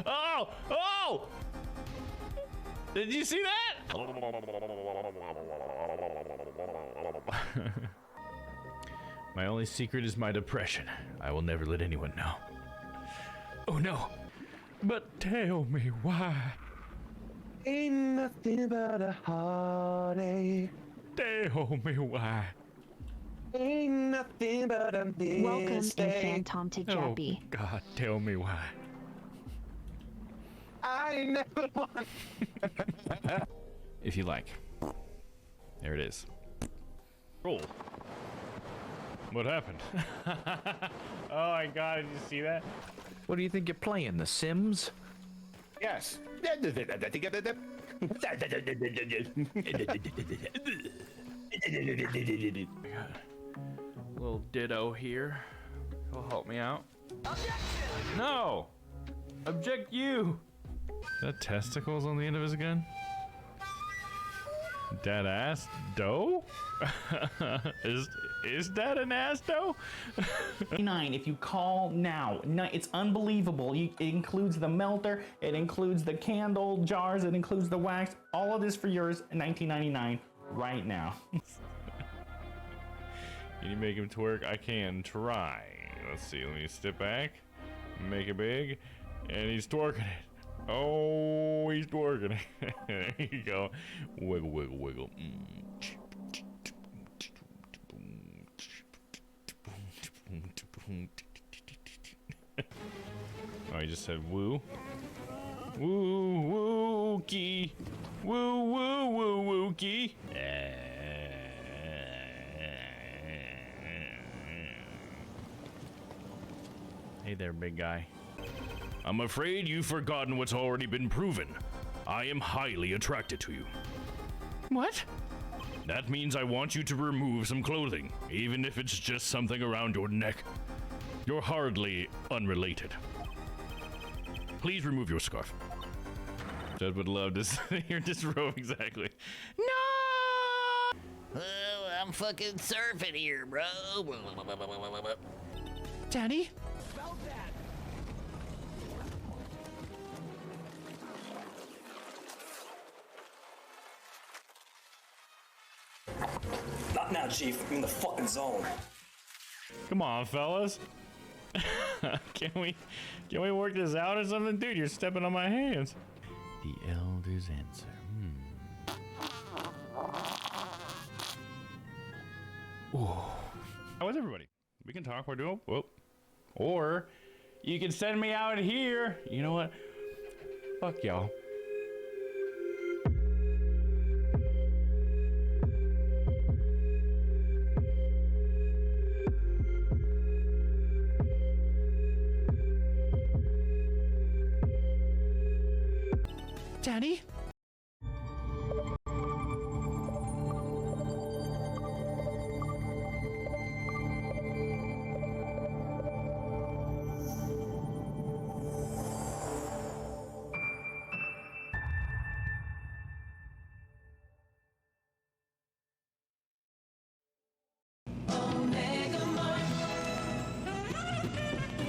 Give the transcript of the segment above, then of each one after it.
Oh! Oh! Did you see that? My only secret is my depression. I will never let anyone know. Oh no! But tell me why. Ain't nothing but a heartache. Tell me why. Ain't nothing but a mistake. Welcome in Phantom to Jappy. Oh God, tell me why. I never won. If you like. There it is. Roll. What happened? Oh my God, did you see that? What do you think you're playing, The Sims? Yes. Little ditto here. He'll help me out. No! Object you! Is that testicles on the end of his gun? Dead ass dough? Is that an ass dough? 9 if you call now. It's unbelievable. It includes the melter, it includes the candle jars, it includes the wax. All of this for yours in $19.99 right now. Can you make him twerk? I can try. Let's see, let me step back, make it big, and he's twerking it. Oh, he's twerking it. There you go. Wiggle, wiggle, wiggle. Oh, he just said woo. Woo, woo, key. Woo, woo, woo, woo, key. Hey there, big guy. I'm afraid you've forgotten what's already been proven. I am highly attracted to you. What? That means I want you to remove some clothing, even if it's just something around your neck. You're hardly unrelated. Please remove your scarf. Jed would love to see your disrobe exactly. No! Oh, I'm fucking surfing here, bro. Daddy? Not now, Chief. I'm in the fucking zone. Come on, fellas. Can we work this out or something? Dude, you're stepping on my hands. The Elder's answer. Ooh. How is everybody? We can talk. We're doing. Whoa. Or you can send me out here. You know what? Fuck y'all. Daddy?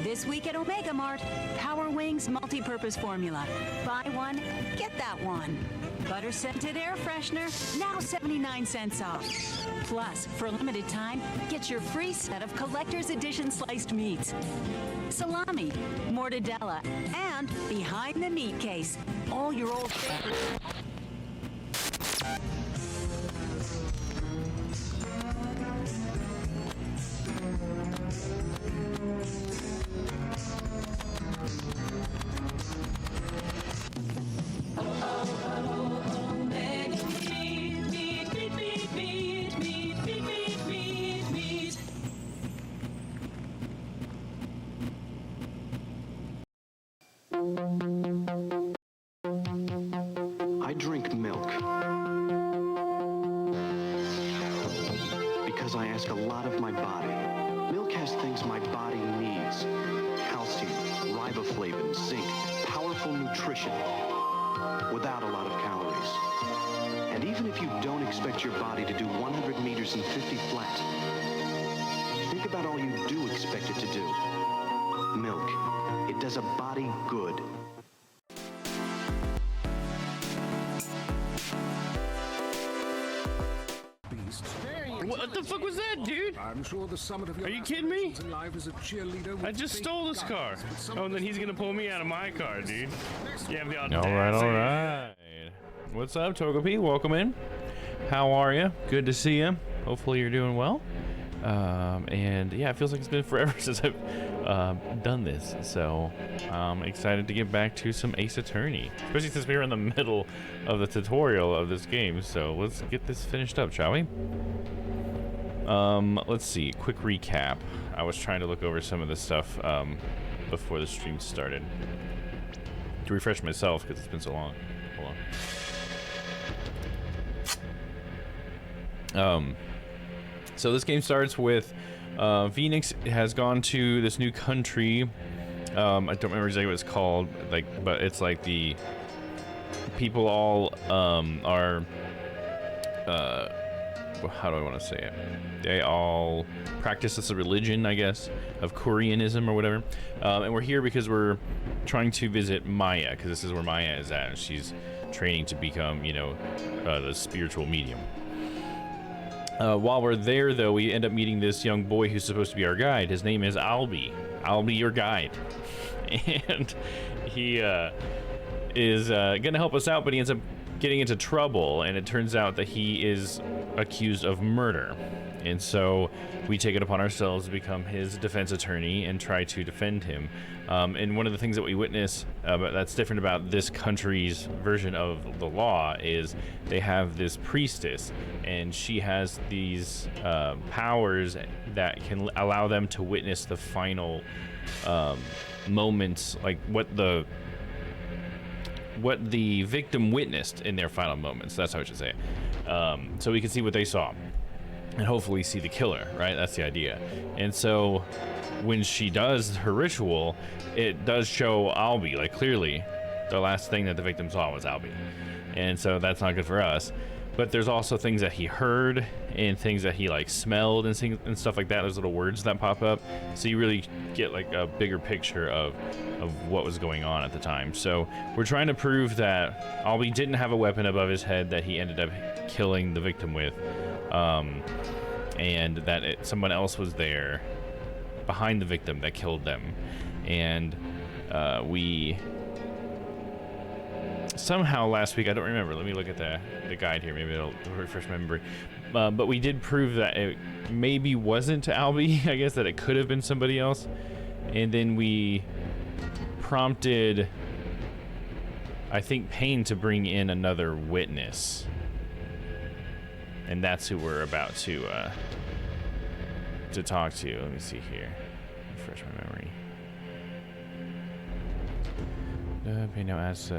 This week at Omega Mart, Power Wings multi-purpose formula. Buy one, get that one. Butter scented air freshener, now 79 cents off. Plus, for a limited time, get your free set of collector's edition sliced meats. Salami, mortadella, and behind the meat case, all your old favorites. I drink milk because I ask a lot of my body. Milk has things my body needs: calcium, riboflavin, zinc, powerful nutrition, without a lot of calories. And even if you don't expect your body to do 100 meters in 50 flat, think about all you do expect it to do. Milk. It does a body good. What the fuck was that, dude? I'm sure the summit of your Are you kidding me? in life is a cheerleader with I just fake stole this car. guns, but some Oh, and then he's gonna pull me out of my car, dude. Yeah, the All right. What's up, Togepi? Welcome in. How are you? Good to see you. Hopefully you're doing well. And yeah, it feels like it's been forever since I've done this, so I'm excited to get back to some Ace Attorney, especially since we're in the middle of the tutorial of this game. So let's get this finished up, shall we? Let's see, quick recap. I was trying to look over some of this stuff before the stream started to refresh myself because it's been so long. Hold on. So this game starts with Phoenix has gone to this new country. I don't remember exactly what it's called, but it's like the people all are how do I want to say it? They all practice this religion, I guess, of Koreanism or whatever. And we're here because we're trying to visit Maya, because this is where Maya is at, and she's training to become, you know, the spiritual medium. While we're there, though, we end up meeting this young boy who's supposed to be our guide. His name is Albie. I'll be your guide. And he is going to help us out, but he ends up getting into trouble, and it turns out that he is accused of murder. And so we take it upon ourselves to become his defense attorney and try to defend him. And one of the things that we witness that's different about this country's version of the law is they have this priestess, and she has these powers that can allow them to witness the final moments, like what the victim witnessed in their final moments. That's how I should say it. So we can see what they saw and hopefully see the killer, right? That's the idea. And so when she does her ritual, it does show Albie, like clearly the last thing that the victim saw was Albie. And so that's not good for us. But there's also things that he heard and things that he like smelled and stuff like that. There's little words that pop up. So you really get like a bigger picture of what was going on at the time. So we're trying to prove that Albie didn't have a weapon above his head that he ended up killing the victim with. And that someone else was there behind the victim that killed them. And we somehow last week, I don't remember, let me look at the guide here, maybe it'll refresh my memory, but we did prove that it maybe wasn't Albie. I guess that it could have been somebody else. And then we prompted, I think, Payne to bring in another witness, and that's who we're about to talk to. Let me see here, refresh my memory. Payne now asked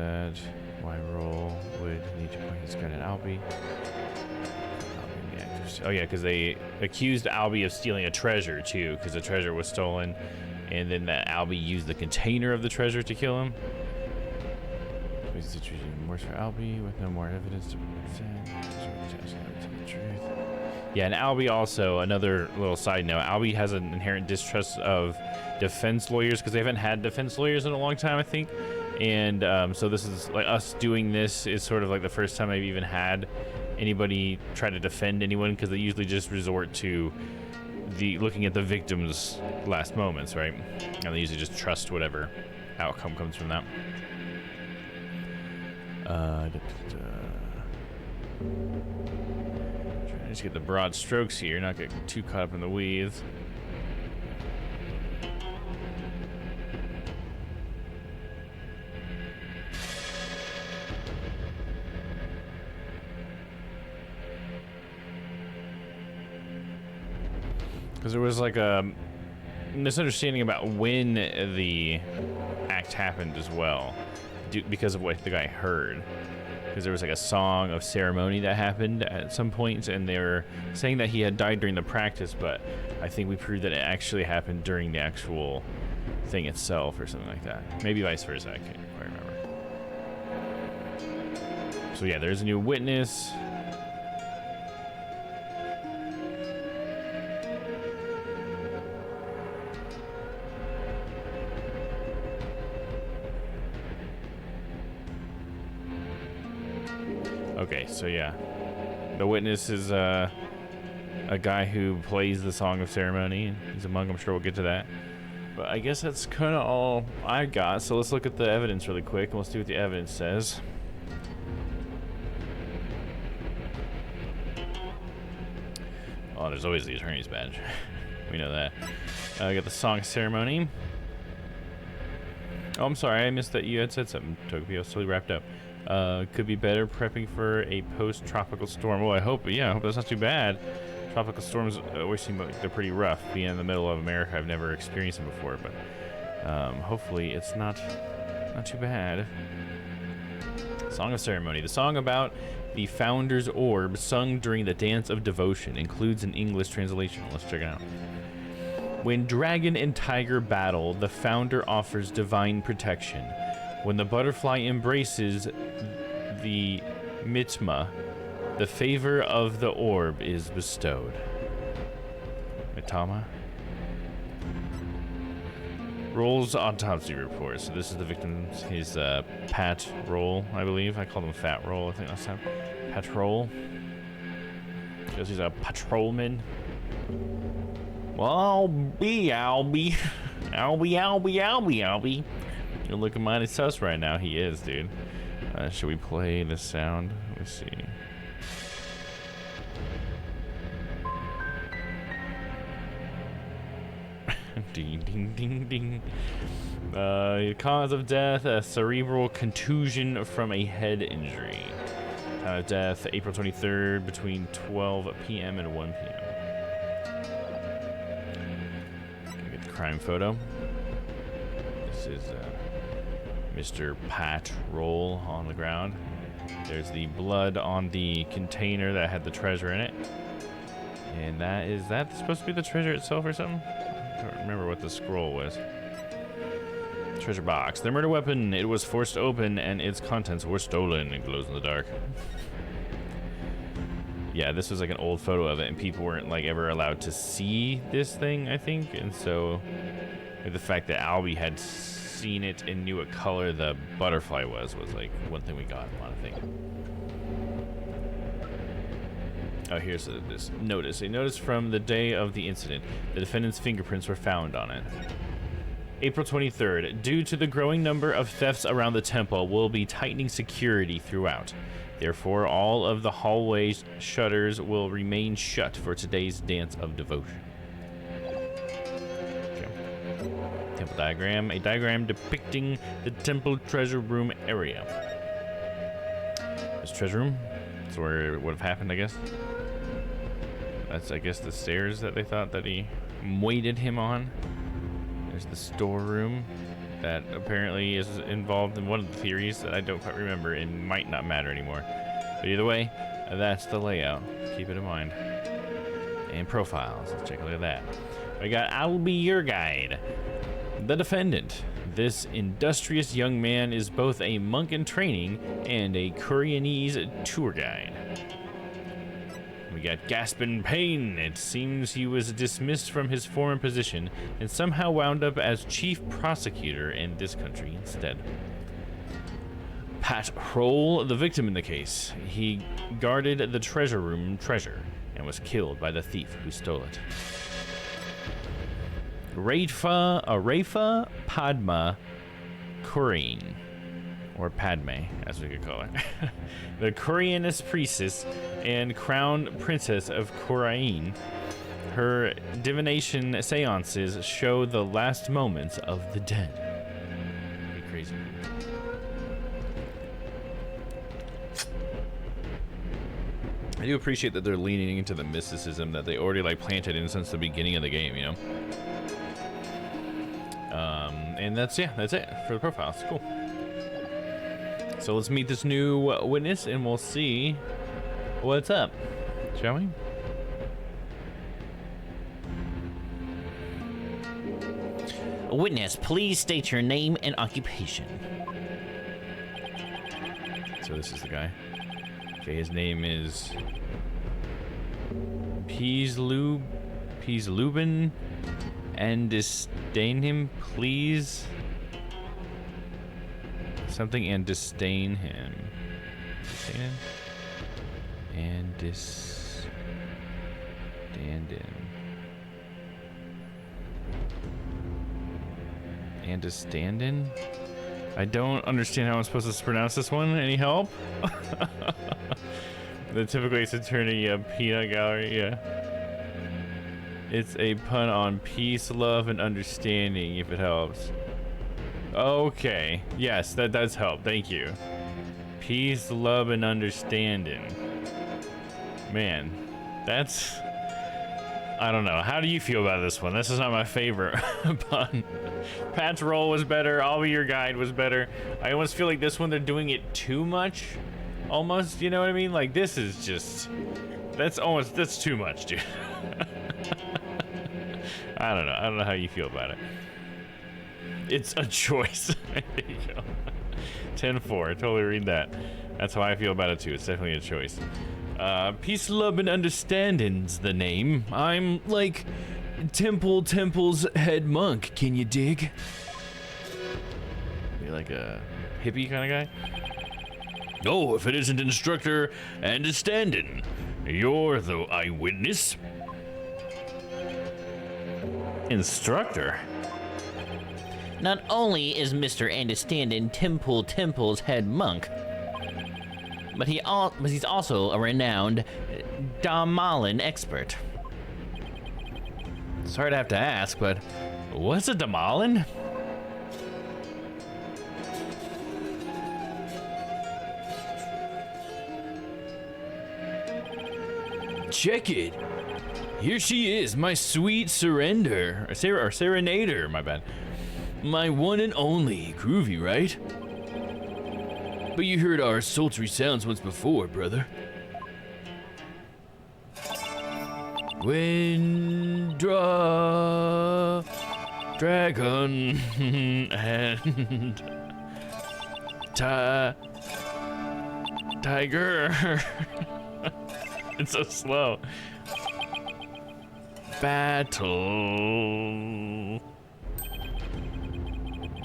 why role would need to point his gun at Albie. Oh yeah, because they accused Albie of stealing a treasure too, because the treasure was stolen, and then that Albie used the container of the treasure to kill him. Situation worse for Albie with no more evidence to present. Yeah, and Albie also, another little side note, Albie has an inherent distrust of defense lawyers because they haven't had defense lawyers in a long time, I think. And so this is like us doing this is sort of like the first time I've even had anybody try to defend anyone, because they usually just resort to looking at the victim's last moments, right? And they usually just trust whatever outcome comes from that. Trying to just get the broad strokes here, not get too caught up in the weeds. Because there was like a misunderstanding about when the act happened as well, because of what the guy heard. Because there was like a song of ceremony that happened at some point, and they were saying that he had died during the practice, but I think we proved that it actually happened during the actual thing itself or something like that. Maybe vice versa, I can't quite remember. So yeah, there's a new witness. Okay, so yeah, the witness is a guy who plays the Song of Ceremony. He's a monk. I'm sure we'll get to that. But I guess that's kind of all I got. So let's look at the evidence really quick, and we'll see what the evidence says. Oh, there's always the attorney's badge. We know that. I got the Song Ceremony. Oh, I'm sorry, I missed that you had said something, Togepi. I was totally wrapped up. Could be better prepping for a post-tropical storm. Well, I hope that's not too bad. Tropical storms always seem like they're pretty rough. Being in the middle of America, I've never experienced them before, but hopefully it's not too bad. Song of Ceremony. The song about the Founder's Orb, sung during the Dance of Devotion, includes an English translation. Let's check it out. When dragon and tiger battle, the Founder offers divine protection. When the butterfly embraces the Mitma, the favor of the orb is bestowed. Mitama? Roll's autopsy report. So this is the victim's, his Pat Roll, I believe. I called him Fat Roll, I think last time. Patrol. Because he's a patrolman. Well, Albie. You're looking mighty sus right now. He is, dude. Should we play the sound? Let me see. Ding, ding, ding, ding. Cause of death, a cerebral contusion from a head injury. Time of death, April 23rd, between 12 p.m. and 1 p.m. Get the crime photo. This is Mr. Pat Roll on the ground. There's the blood on the container that had the treasure in it. And is that supposed to be the treasure itself or something? I don't remember what the scroll was. Treasure box. The murder weapon. It was forced open and its contents were stolen. It glows in the dark. Yeah, this was like an old photo of it, and people weren't like ever allowed to see this thing, I think. And so the fact that Albie had seen it and knew what color the butterfly was like one thing we got a lot of things. Oh, here's this notice. A notice from the day of the incident. The defendant's fingerprints were found on it. April 23rd. Due to the growing number of thefts around the temple, we'll be tightening security throughout. Therefore, all of the hallway shutters will remain shut for today's Dance of Devotion. Okay. Temple diagram. A diagram depicting the temple treasure room area. This treasure room. That's where it would have happened, I guess. That's, I guess, the stairs that they thought that he weighted him on. There's the storeroom that apparently is involved in one of the theories that I don't quite remember and might not matter anymore. But either way, that's the layout. Keep it in mind. And profiles. Let's take a look at that. We got I'll Be Your Guide. The defendant. This industrious young man is both a monk in training and a Koreanese tour guide. We got Gaspin Payne. It seems he was dismissed from his former position and somehow wound up as chief prosecutor in this country instead. Pat Kroll, the victim in the case. He guarded the treasure room treasure and was killed by the thief who stole it. Rafa Padma Kurine, or Padme, as we could call her. The Koreanist priestess and crown princess of Korean. Her divination seances show the last moments of the dead. Pretty crazy. I do appreciate that they're leaning into the mysticism that they already like planted in since the beginning of the game, you know? And that's it for the profiles. Cool. So let's meet this new witness and we'll see what's up, shall we? Witness, please state your name and occupation. So this is the guy. Okay, his name is Peaslubin and disdain him, please. Something and disdain him. Disdain him? And disdain Andestandin? I don't understand how I'm supposed to pronounce this one. Any help? The typical Ace Attorney peanut gallery, yeah. It's a pun on peace, love, and understanding, if it helps. Okay. Yes, that does help. Thank you. Peace, love, and understanding. Man, that's... I don't know. How do you feel about this one? This is not my favorite pun. Pat's Roll was better. I'll Be Your Guide was better. I almost feel like this one, they're doing it too much. Almost, you know what I mean? Like, this is just... That's too much, dude. I don't know. I don't know how you feel about it. It's a choice. There you go. 10-4. Totally read that. That's how I feel about it, too. It's definitely a choice. Peace, love, and understanding's the name. I'm like Temple's head monk. Can you dig? You're like a hippie kind of guy? Oh, if it isn't instructor understanding, you're the eyewitness. Instructor? Not only is Mr. Understanding Temple's head monk, but he's also a renowned Domm expert. Sorry to have to ask, but what's a Domm? Check it. Here she is, my sweet surrender. Or serenader, my bad. My one and only. Groovy, right? But you heard our sultry sounds once before, brother. Wind, dragon, and tiger. It's so slow. Battle.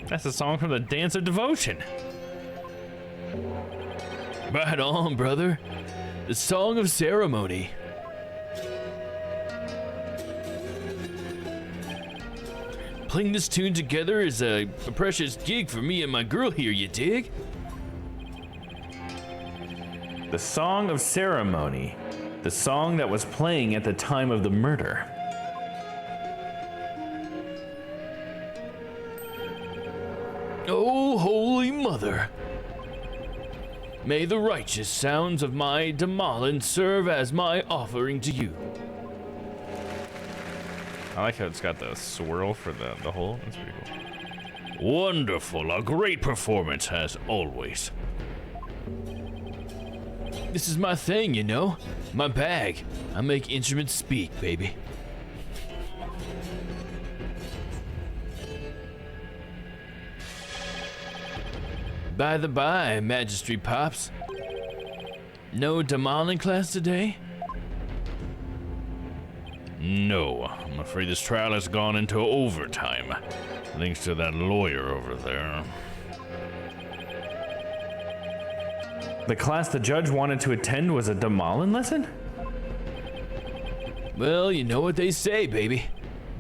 That's a song from the Dance of Devotion. Right on, brother. The Song of Ceremony. Playing this tune together is a precious gig for me and my girl here, you dig? The Song of Ceremony. The song that was playing at the time of the murder. Oh, Holy Mother. May the righteous sounds of my Domm serve as my offering to you. I like how it's got the swirl for the hole. That's pretty cool. Wonderful. A great performance as always. This is my thing, you know? My bag. I make instruments speak, baby. By the by, Magistry Pops. No Domm class today? No, I'm afraid this trial has gone into overtime, thanks to that lawyer over there. The class the judge wanted to attend was a Domm lesson? Well, you know what they say, baby.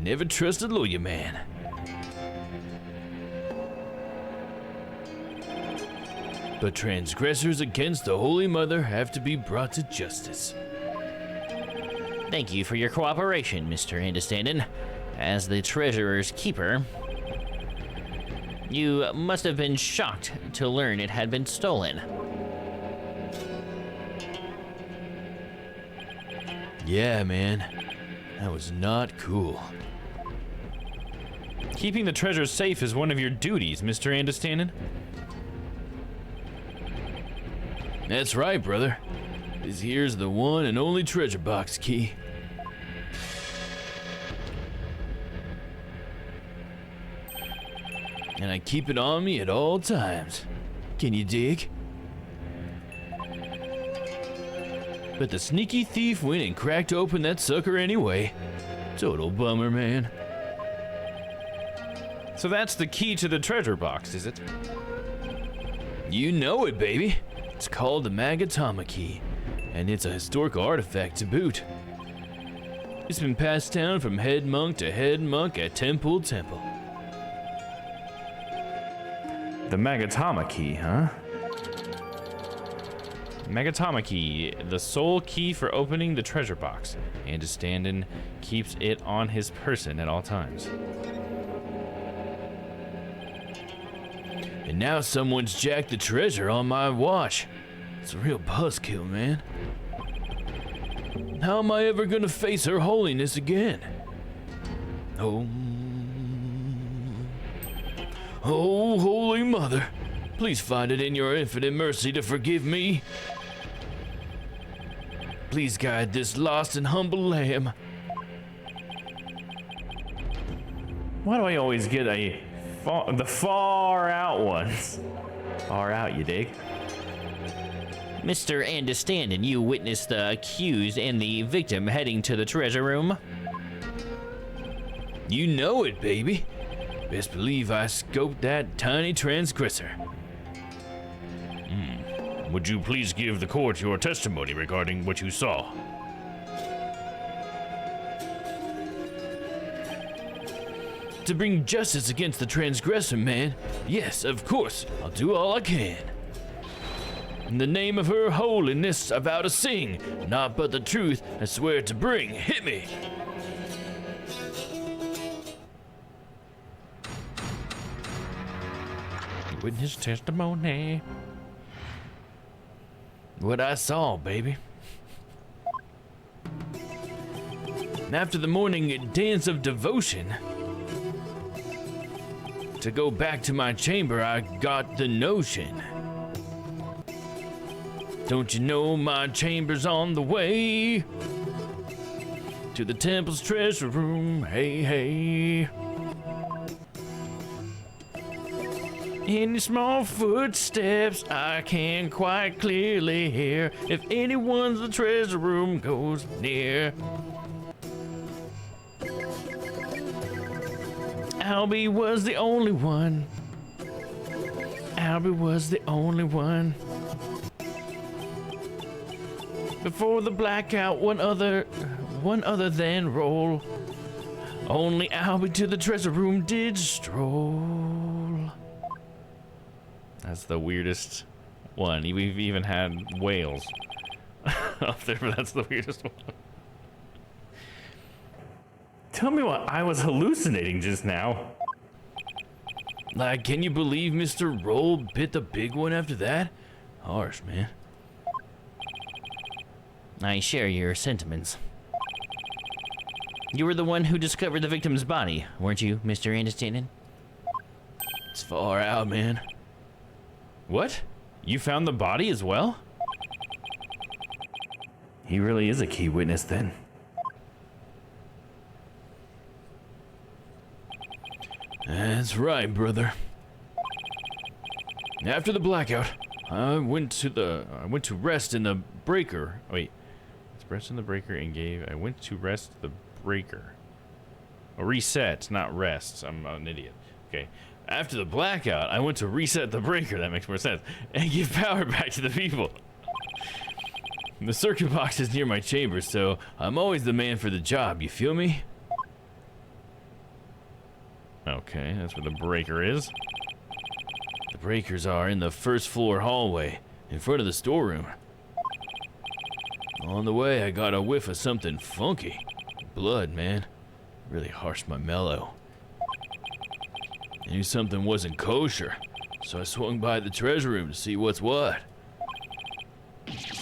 Never trust a lawyer man. But transgressors against the Holy Mother have to be brought to justice. Thank you for your cooperation, Mr. Understanding. As the treasurer's keeper, you must have been shocked to learn it had been stolen. Yeah, man. That was not cool. Keeping the treasure safe is one of your duties, Mr. Understanding. That's right, brother. This here's the one and only treasure box key. And I keep it on me at all times. Can you dig? But the sneaky thief went and cracked open that sucker anyway. Total bummer, man. So that's the key to the treasure box, is it? You know it, baby. It's called the Magatama key, and it's a historical artifact to boot. It's been passed down from head monk to head monk at Temple. The Magatama key, huh? Magatama key, the sole key for opening the treasure box. Andestanden keeps it on his person at all times. And now someone's jacked the treasure on my watch. It's a real buzzkill, man. How am I ever gonna face Her Holiness again? Oh, Holy Mother, please find it in your infinite mercy to forgive me. Please guide this lost and humble lamb. Why do I always get the far out ones? Far out, you dig? Mr. Andestanden, you witnessed the accused and the victim heading to the treasure room. You know it, baby. Best believe I scoped that tiny transgressor. Would you please give the court your testimony regarding what you saw? To bring justice against the transgressor, man. Yes, of course. I'll do all I can. In the name of Her Holiness, I vow to sing, naught but the truth I swear to bring. Hit me! Witness testimony. What I saw, baby. After the morning dance of devotion, to go back to my chamber, I got the notion. Don't you know my chamber's on the way to the temple's treasure room? Hey, hey. Any small footsteps I can quite clearly hear if anyone's the treasure room goes near. Albie was the only one. Albie was the only one. Before the blackout, one other than roll. Only Albie to the treasure room did stroll. That's the weirdest one. We've even had whales up there, but that's the weirdest one. Tell me what I was hallucinating just now. Like, can you believe Mr. Roll bit the big one after that? Harsh, man. I share your sentiments. You were the one who discovered the victim's body, weren't you, Mr. Andestanden? It's far out, man. What? You found the body as well? He really is a key witness then. That's right, brother. After the blackout, I went to rest in the breaker. Wait. It's rest in the breaker and I went to rest the breaker. A reset, not rest. I'm an idiot. Okay. After the blackout, I went to reset the breaker, that makes more sense, and give power back to the people. The circuit box is near my chamber, so I'm always the man for the job, you feel me? Okay, that's where the breaker is. The breakers are in the first floor hallway, in front of the storeroom. On the way, I got a whiff of something funky. Blood, man. Really harshed my mellow. I knew something wasn't kosher, so I swung by the treasure room to see what's what.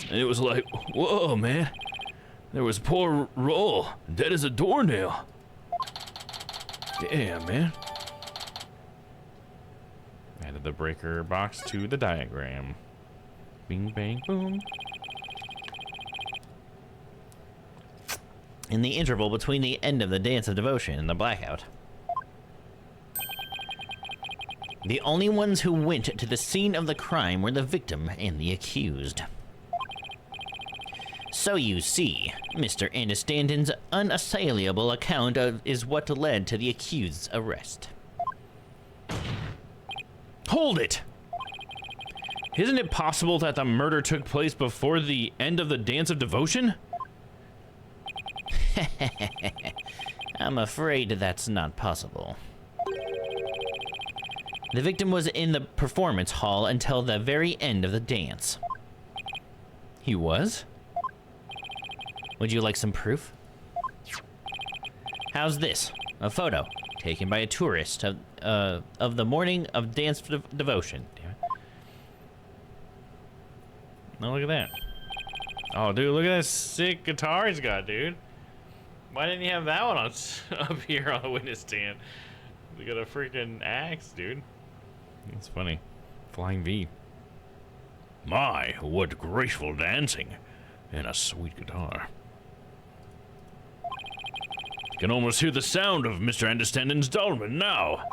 And it was like, whoa, man. There was poor Roll, dead as a doornail. Damn, man. Added the breaker box to the diagram. Bing, bang, boom. In the interval between the end of the dance of devotion and the blackout, the only ones who went to the scene of the crime were the victim and the accused. So you see, Mr. Andestanden's unassailable account is what led to the accused's arrest. Hold it! Isn't it possible that the murder took place before the end of the dance of devotion? I'm afraid that's not possible. The victim was in the performance hall until the very end of the dance. He was? Would you like some proof? How's this? A photo taken by a tourist of the morning of dance devotion. Damn it. Oh, look at that. Oh, dude, look at that sick guitar he's got, dude. Why didn't you have that one on up here on the witness stand? We got a freaking axe, dude. It's funny. Flying V. My, what graceful dancing. And a sweet guitar. Can almost hear the sound of Mr. Understanding's dolman now.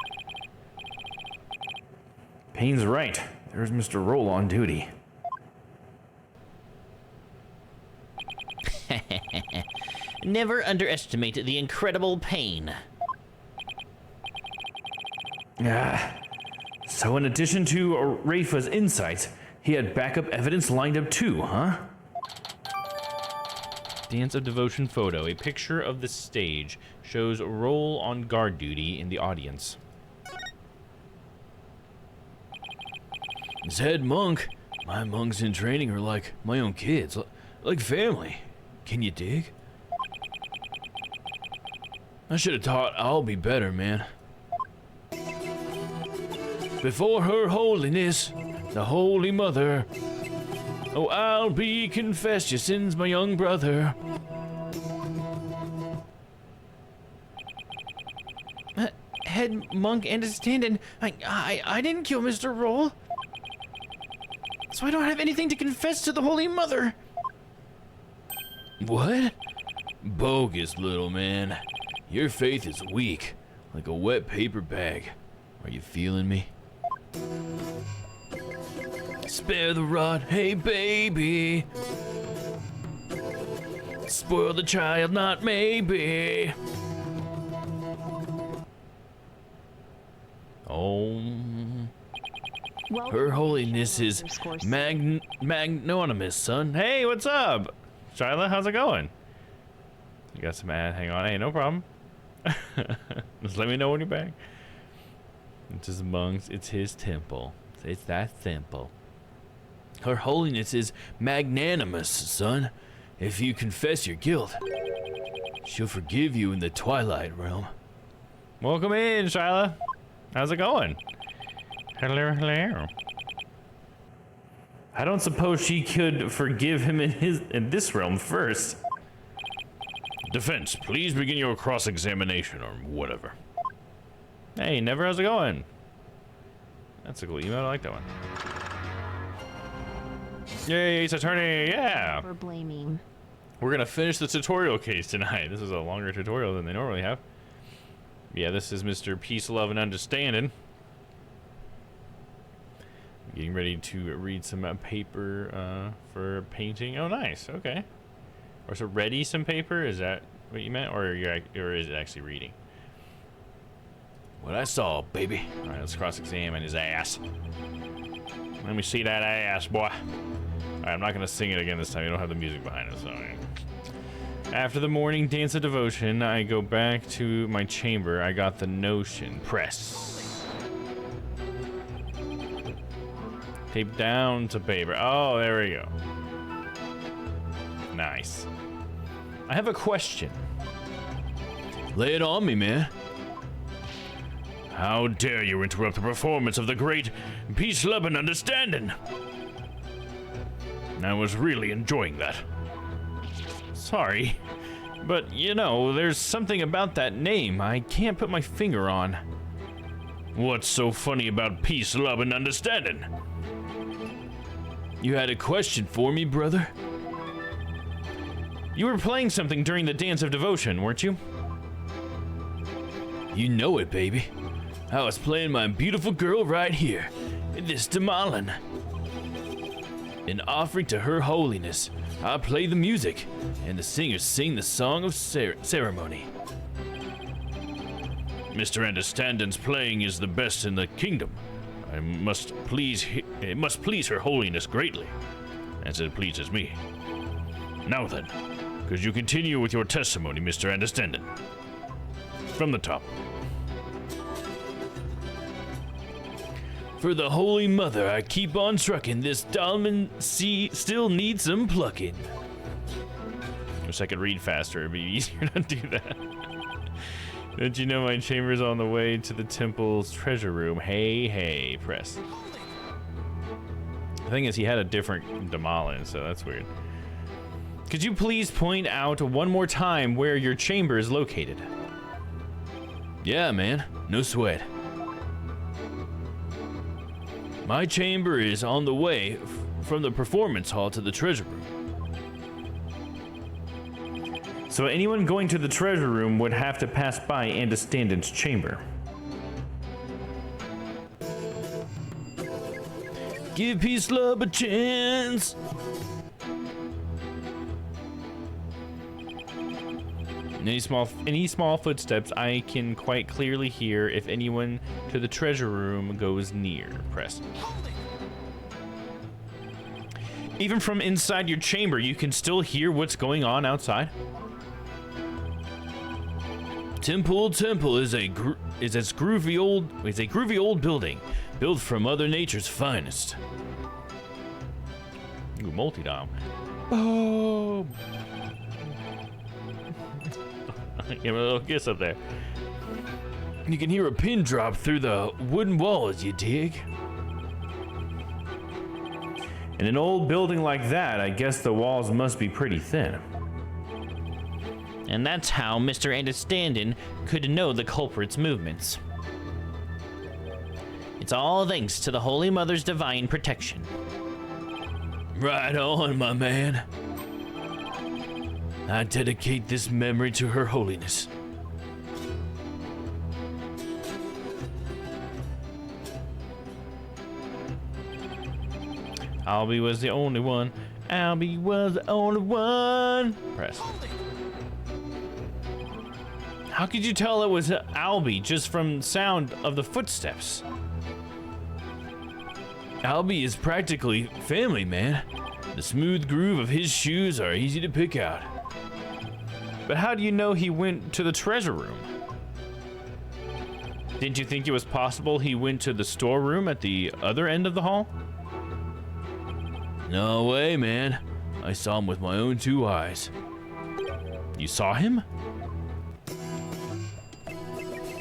Payne's right. There's Mr. Roll on duty. Never underestimate the incredible pain. So in addition to Rafa's insights, he had backup evidence lined up too, huh? Dance of Devotion photo. A picture of the stage shows Roll on guard duty in the audience. As head monk, my monks in training are like my own kids, like family. Can you dig? I should have thought I'll be better, man. Before Her Holiness, the Holy Mother, oh, I'll be confess your sins, my young brother. Head monk understanding, I didn't kill Mr. Roll. So I don't have anything to confess to the Holy Mother. What? Bogus, little man. Your faith is weak, like a wet paper bag. Are you feeling me? Spare the rod, hey baby. Spoil the child, not maybe. Oh. Her Holiness is magnanimous, son. Hey, what's up? Shyla, how's it going? You got some ad? Hang on. Hey, no problem. Just let me know when you're back. It's his monks. It's his temple. It's that simple. Her Holiness is magnanimous, son. If you confess your guilt, she'll forgive you in the Twilight Realm. Welcome in, Shyla. How's it going? Hello, hello. I don't suppose she could forgive him in this realm first. Defense, please begin your cross-examination or whatever. Hey, Never, how's it going? That's a cool email. I like that one. Yay, it's attorney, yeah! For blaming. We're gonna finish the tutorial case tonight. This is a longer tutorial than they normally have. Yeah, this is Mr. Peace, Love, and Understanding. Getting ready to read some paper for painting. Oh, nice. Okay. Or so ready some paper? Is that what you meant, or is it actually reading? What I saw, baby. All right, let's cross-examine his ass. Let me see that ass, boy. All right, I'm not gonna sing it again this time. You don't have the music behind it, so. After the morning dance of devotion, I go back to my chamber. I got the notion. Press. Tape down to paper. Oh, there we go. Nice. I have a question. Lay it on me, man. How dare you interrupt the performance of the great Peace, Love, and Understanding? I was really enjoying that. Sorry, but you know, there's something about that name I can't put my finger on. What's so funny about Peace, Love, and Understanding? You had a question for me, brother? You were playing something during the dance of devotion, weren't you? You know it, baby. I was playing my beautiful girl right here, this Damalin. In offering to Her Holiness, I play the music, and the singers sing the song of ceremony. Mr. Understanding's playing is the best in the kingdom. It must please Her Holiness greatly, as it pleases me. Now then, Could you continue with your testimony, Mr. Understanding? From the top. For the Holy Mother, I keep on trucking. This diamond sea still needs some plucking. Wish I could read faster. It'd be easier to do that. Don't you know my chamber's on the way to the temple's treasure room? Hey, hey, press. The thing is, he had a different Damalin, so that's weird. Could you please point out one more time where your chamber is located? Yeah, man. No sweat. My chamber is on the way from the performance hall to the treasure room. So anyone going to the treasure room would have to pass by Andestandin's chamber. Give peace, love a chance. Any small footsteps I can quite clearly hear if anyone to the treasure room goes near. Press. Even from inside your chamber, you can still hear what's going on outside. Temple is a groovy old building built from Mother Nature's finest. Ooh, multi-dom. Oh. Give him a little kiss up there. You can hear a pin drop through the wooden walls, you dig? In an old building like that, I guess the walls must be pretty thin. And that's how Mr. Understanding could know the culprit's movements. It's all thanks to the Holy Mother's divine protection. Right on, my man. I dedicate this memory to Her Holiness. Albie was the only one. Albie was the only one. Press. How could you tell it was Albie just from sound of the footsteps? Albie is practically family, man. The smooth groove of his shoes are easy to pick out. But how do you know he went to the treasure room? Didn't you think it was possible he went to the storeroom at the other end of the hall? No way, man. I saw him with my own two eyes. You saw him?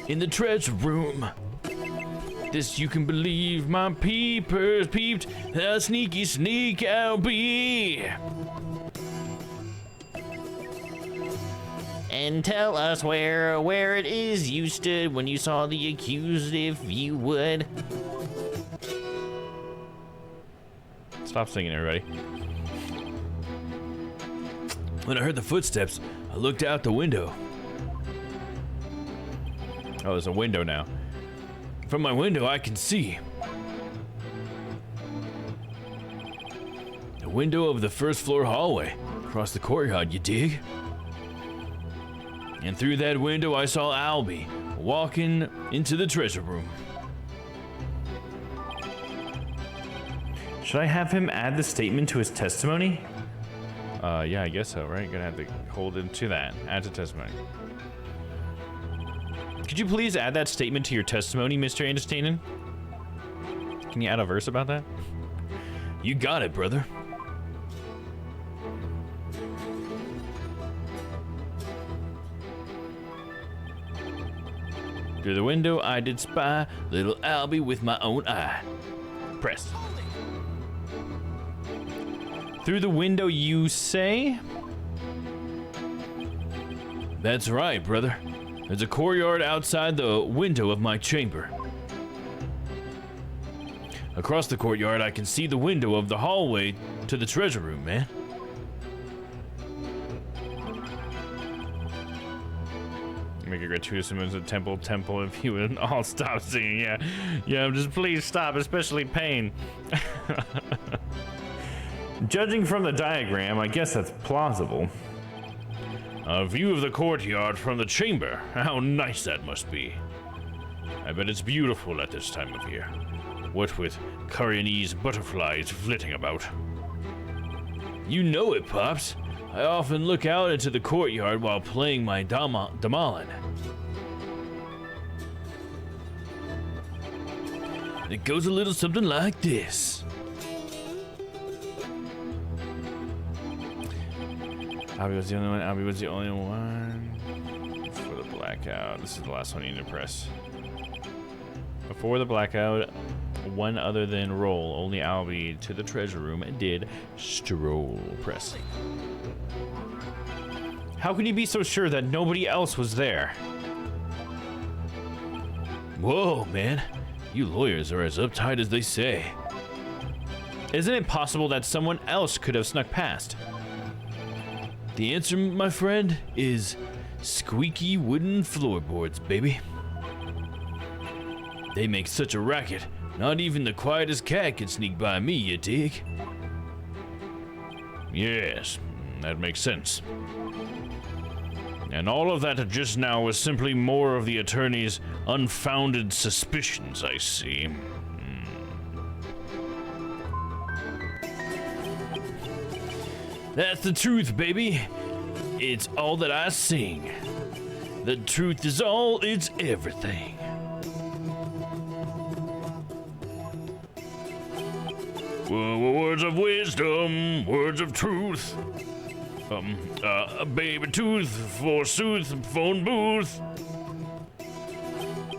In the treasure room. This you can believe, my peepers peeped. A sneaky sneak Albie. And tell us where it is you stood when you saw the accused, if you would. Stop singing, everybody. When I heard the footsteps, I looked out the window. Oh, there's a window now. From my window, I can see. The window of the first floor hallway, across the courtyard, you dig? And through that window, I saw Albie walking into the treasure room. Should I have him add the statement to his testimony? Yeah, I guess so, right? Gonna have to hold him to that. Add to testimony. Could you please add that statement to your testimony, Mr. Understanding? Can you add a verse about that? You got it, brother. Through the window I did spy little Albie with my own eye. Press. Through the window you say? That's right, brother. There's a courtyard outside the window of my chamber. Across the courtyard I can see the window of the hallway to the treasure room, man. Make a gratuitous amount of temple if you would all stop singing. Yeah, just please stop, especially Pain. Judging from the diagram, I guess that's plausible. A view of the courtyard from the chamber. How nice that must be. I bet it's beautiful at this time of year. What with Koreanese butterflies flitting about. You know it, Pops. I often look out into the courtyard while playing my Damalin. It goes a little something like this. Abby was the only one. Abby was the only one. For the blackout. This is the last one you need to press. Before the blackout, one other than Roll, only Albie to the treasure room did stroll. Press. How can you be so sure that nobody else was there? Whoa, man. You lawyers are as uptight as they say. Isn't it possible that someone else could have snuck past? The answer, my friend, is squeaky wooden floorboards, baby. They make such a racket, not even the quietest cat can sneak by me, you dig? Yes, that makes sense. And all of that just now was simply more of the attorney's unfounded suspicions, I see. That's the truth, baby. It's all that I sing. The truth is all, it's everything. Words of wisdom, words of truth. Baby tooth, forsooth, phone booth.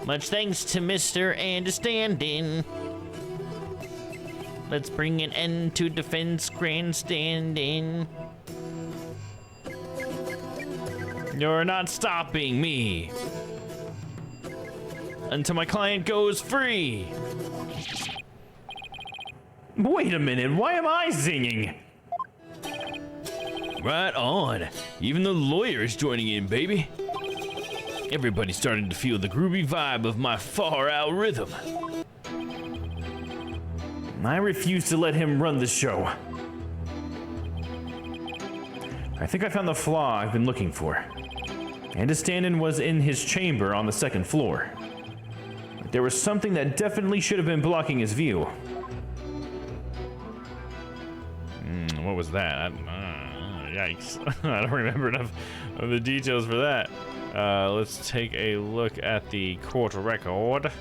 Much thanks to Mr. Understanding. Let's bring an end to defense grandstanding. You're not stopping me until my client goes free. Wait a minute, why am I singing? Right on. Even the lawyer is joining in, baby. Everybody's starting to feel the groovy vibe of my far-out rhythm. I refuse to let him run the show. I think I found the flaw I've been looking for. Understanding was in his chamber on the second floor. There was something that definitely should have been blocking his view. What was that? Yikes. I don't remember enough of the details for that. Let's take a look at the court record.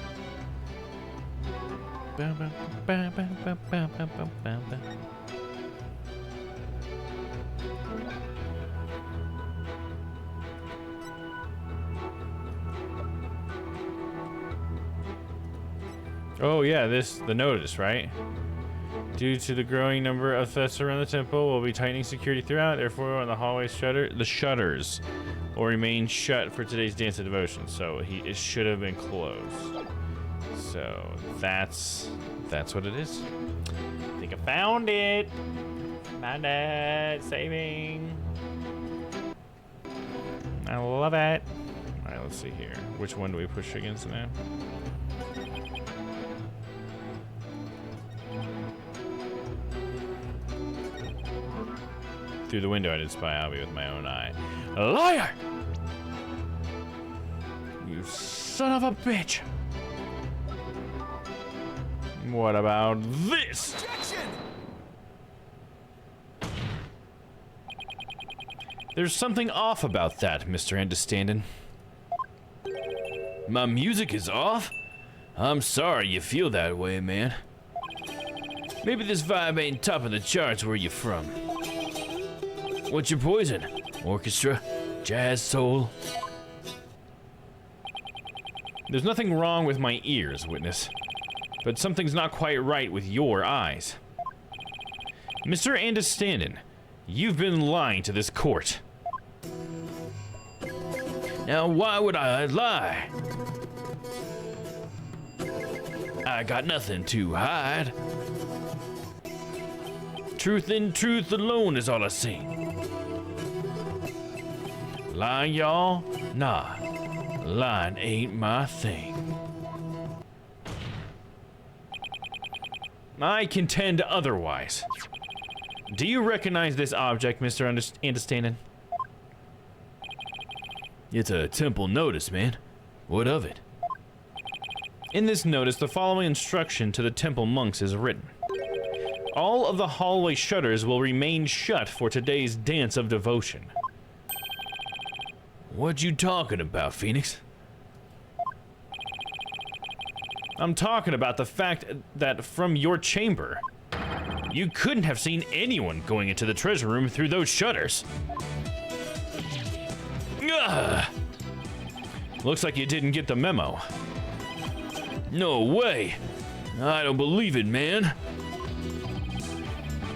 Oh yeah, the notice, right? Due to the growing number of thefts around the temple, we'll be tightening security throughout. Therefore, on the hallway the shutters will remain shut for today's dance of devotion. So it should have been closed. So that's what it is. I think I found it. Found it. Saving. I love it. All right, let's see here. Which one do we push against now? Through the window, I did spy Albie with my own eye. A liar! You son of a bitch! What about this? Objection! There's something off about that, Mr. Understanding. My music is off? I'm sorry you feel that way, man. Maybe this vibe ain't topping the charts where you from. What's your poison? Orchestra? Jazz? Soul? There's nothing wrong with my ears, witness. But something's not quite right with your eyes. Mr. Understanding, you've been lying to this court. Now, why would I lie? I got nothing to hide. Truth and truth alone is all I sing. Lying, y'all? Nah, lying ain't my thing. I contend otherwise. Do you recognize this object, Mr. Understanding? It's a temple notice, man. What of it? In this notice, the following instruction to the temple monks is written. All of the hallway shutters will remain shut for today's dance of devotion. What you talking about, Phoenix? I'm talking about the fact that from your chamber, you couldn't have seen anyone going into the treasure room through those shutters. Ugh. Looks like you didn't get the memo. No way. I don't believe it, man.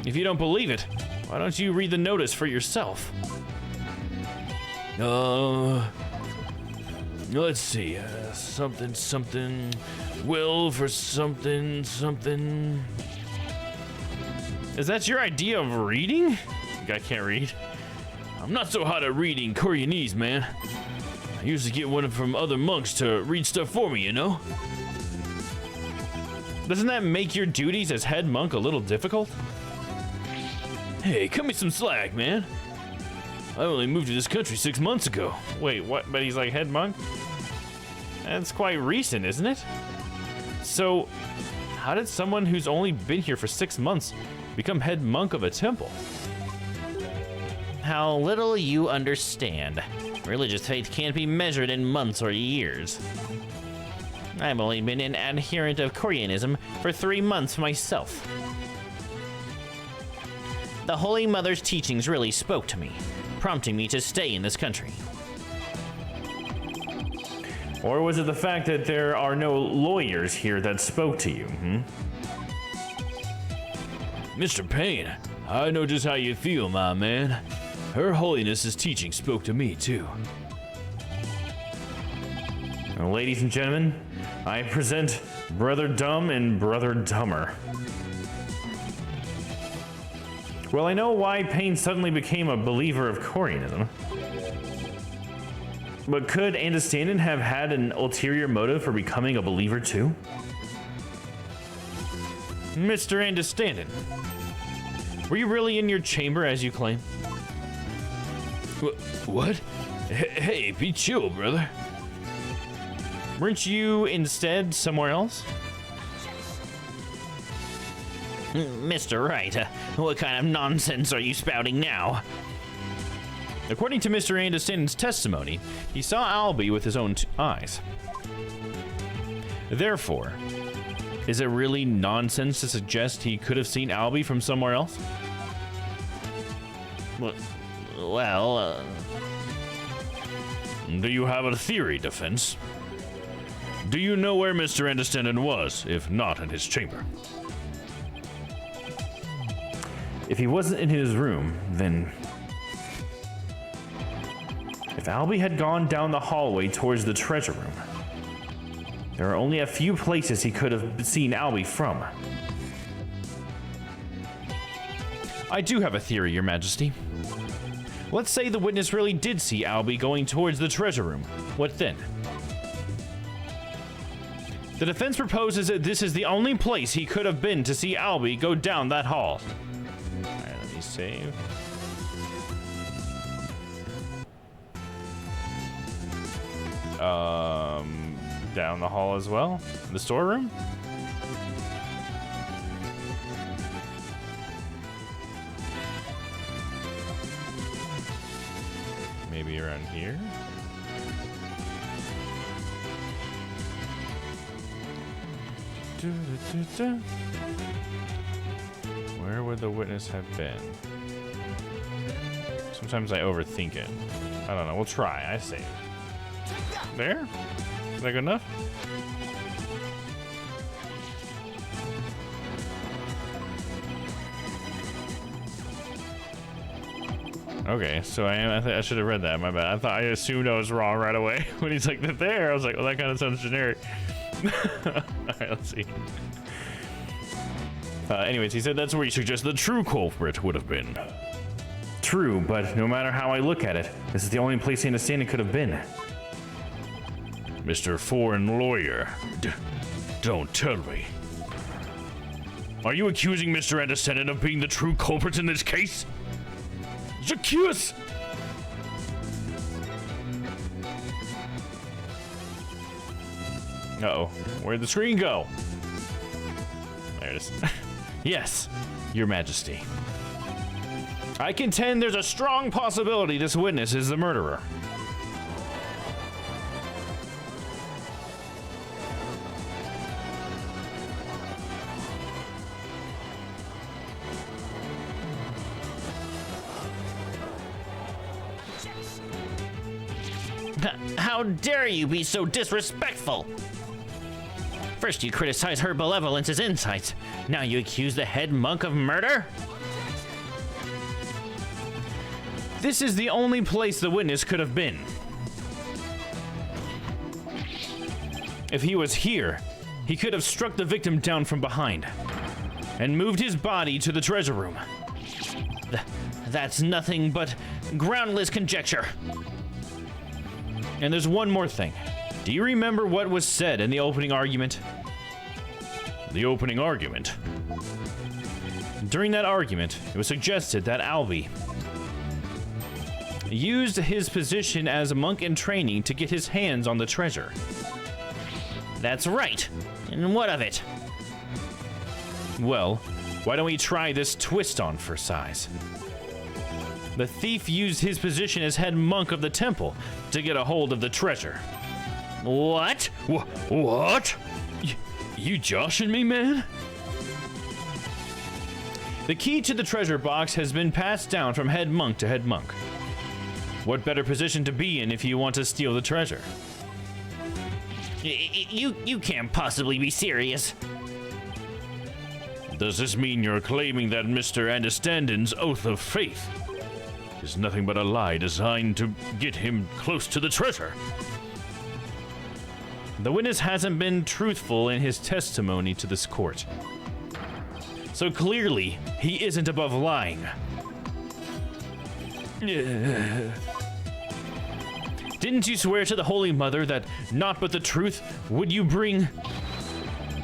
If you don't believe it, why don't you read the notice for yourself? Let's see. Something. Will for something. Is that your idea of reading? I can't read. I'm not so hot at reading Koreanese, man. I usually get one from other monks to read stuff for me, you know? Doesn't that make your duties as head monk a little difficult? Hey, cut me some slack, man. I only moved to this country 6 months ago. Wait, what? But he's like head monk? That's quite recent, isn't it? So, how did someone who's only been here for 6 months become head monk of a temple? How little you understand. Religious faith can't be measured in months or years. I've only been an adherent of Koreanism for 3 months myself. The Holy Mother's teachings really spoke to me, prompting me to stay in this country. Or was it the fact that there are no lawyers here that spoke to you, Mr. Payne, I know just how you feel, my man. Her Holiness's teaching spoke to me, too. Well, ladies and gentlemen, I present Brother Domm and Brother Dumber. Well, I know why Payne suddenly became a believer of Koreanism. But could Andestanden have had an ulterior motive for becoming a believer too? Mr. Andestanden, were you really in your chamber as you claim? What? Hey, be chill, brother. Weren't you instead somewhere else? Mr. Wright, what kind of nonsense are you spouting now? According to Mr. Anderson's testimony, he saw Albie with his own eyes. Therefore, is it really nonsense to suggest he could have seen Albie from somewhere else? Well, Do you have a theory, Defense? Do you know where Mr. Andestanden was, if not in his chamber? If he wasn't in his room, then... If Albie had gone down the hallway towards the treasure room, there are only a few places he could have seen Albie from. I do have a theory, Your Majesty. Let's say the witness really did see Albie going towards the treasure room. What then? The defense proposes that this is the only place he could have been to see Albie go down that hall. Alright, let me save. Down the hall as well? The storeroom? Maybe around here? Where would the witness have been? Sometimes I overthink it. I don't know. We'll try. I save. There? Is that good enough? Okay, so I should have read that. My bad. I assumed I was wrong right away when he's like there. I was like, well, that kind of sounds generic. All right, let's see. Anyways, he said that's where he suggested the true culprit would have been. True, but no matter how I look at it, this is the only place Andestanden could have been. Mr. Foreign Lawyer, don't tell me. Are you accusing Mr. Andestanden of being the true culprit in this case? J'accuse! Uh-oh. Where'd the screen go? There it is. Yes, Your Majesty. I contend there's a strong possibility this witness is the murderer. How dare you be so disrespectful? First you criticize her benevolence as insights. Now you accuse the head monk of murder? This is the only place the witness could have been. If he was here, he could have struck the victim down from behind and moved his body to the treasure room. That's nothing but groundless conjecture. And there's one more thing. Do you remember what was said in the opening argument? The opening argument. During that argument, it was suggested that Albie used his position as a monk in training to get his hands on the treasure. That's right. And what of it? Well, why don't we try this twist on for size? The thief used his position as head monk of the temple to get a hold of the treasure. What? What? You joshing me, man? The key to the treasure box has been passed down from head monk to head monk. What better position to be in if you want to steal the treasure? You can't possibly be serious. Does this mean you're claiming that Mr. Understanding's oath of faith is nothing but a lie designed to get him close to the treasure? The witness hasn't been truthful in his testimony to this court. So clearly, he isn't above lying. Didn't you swear to the Holy Mother that naught but the truth would you bring?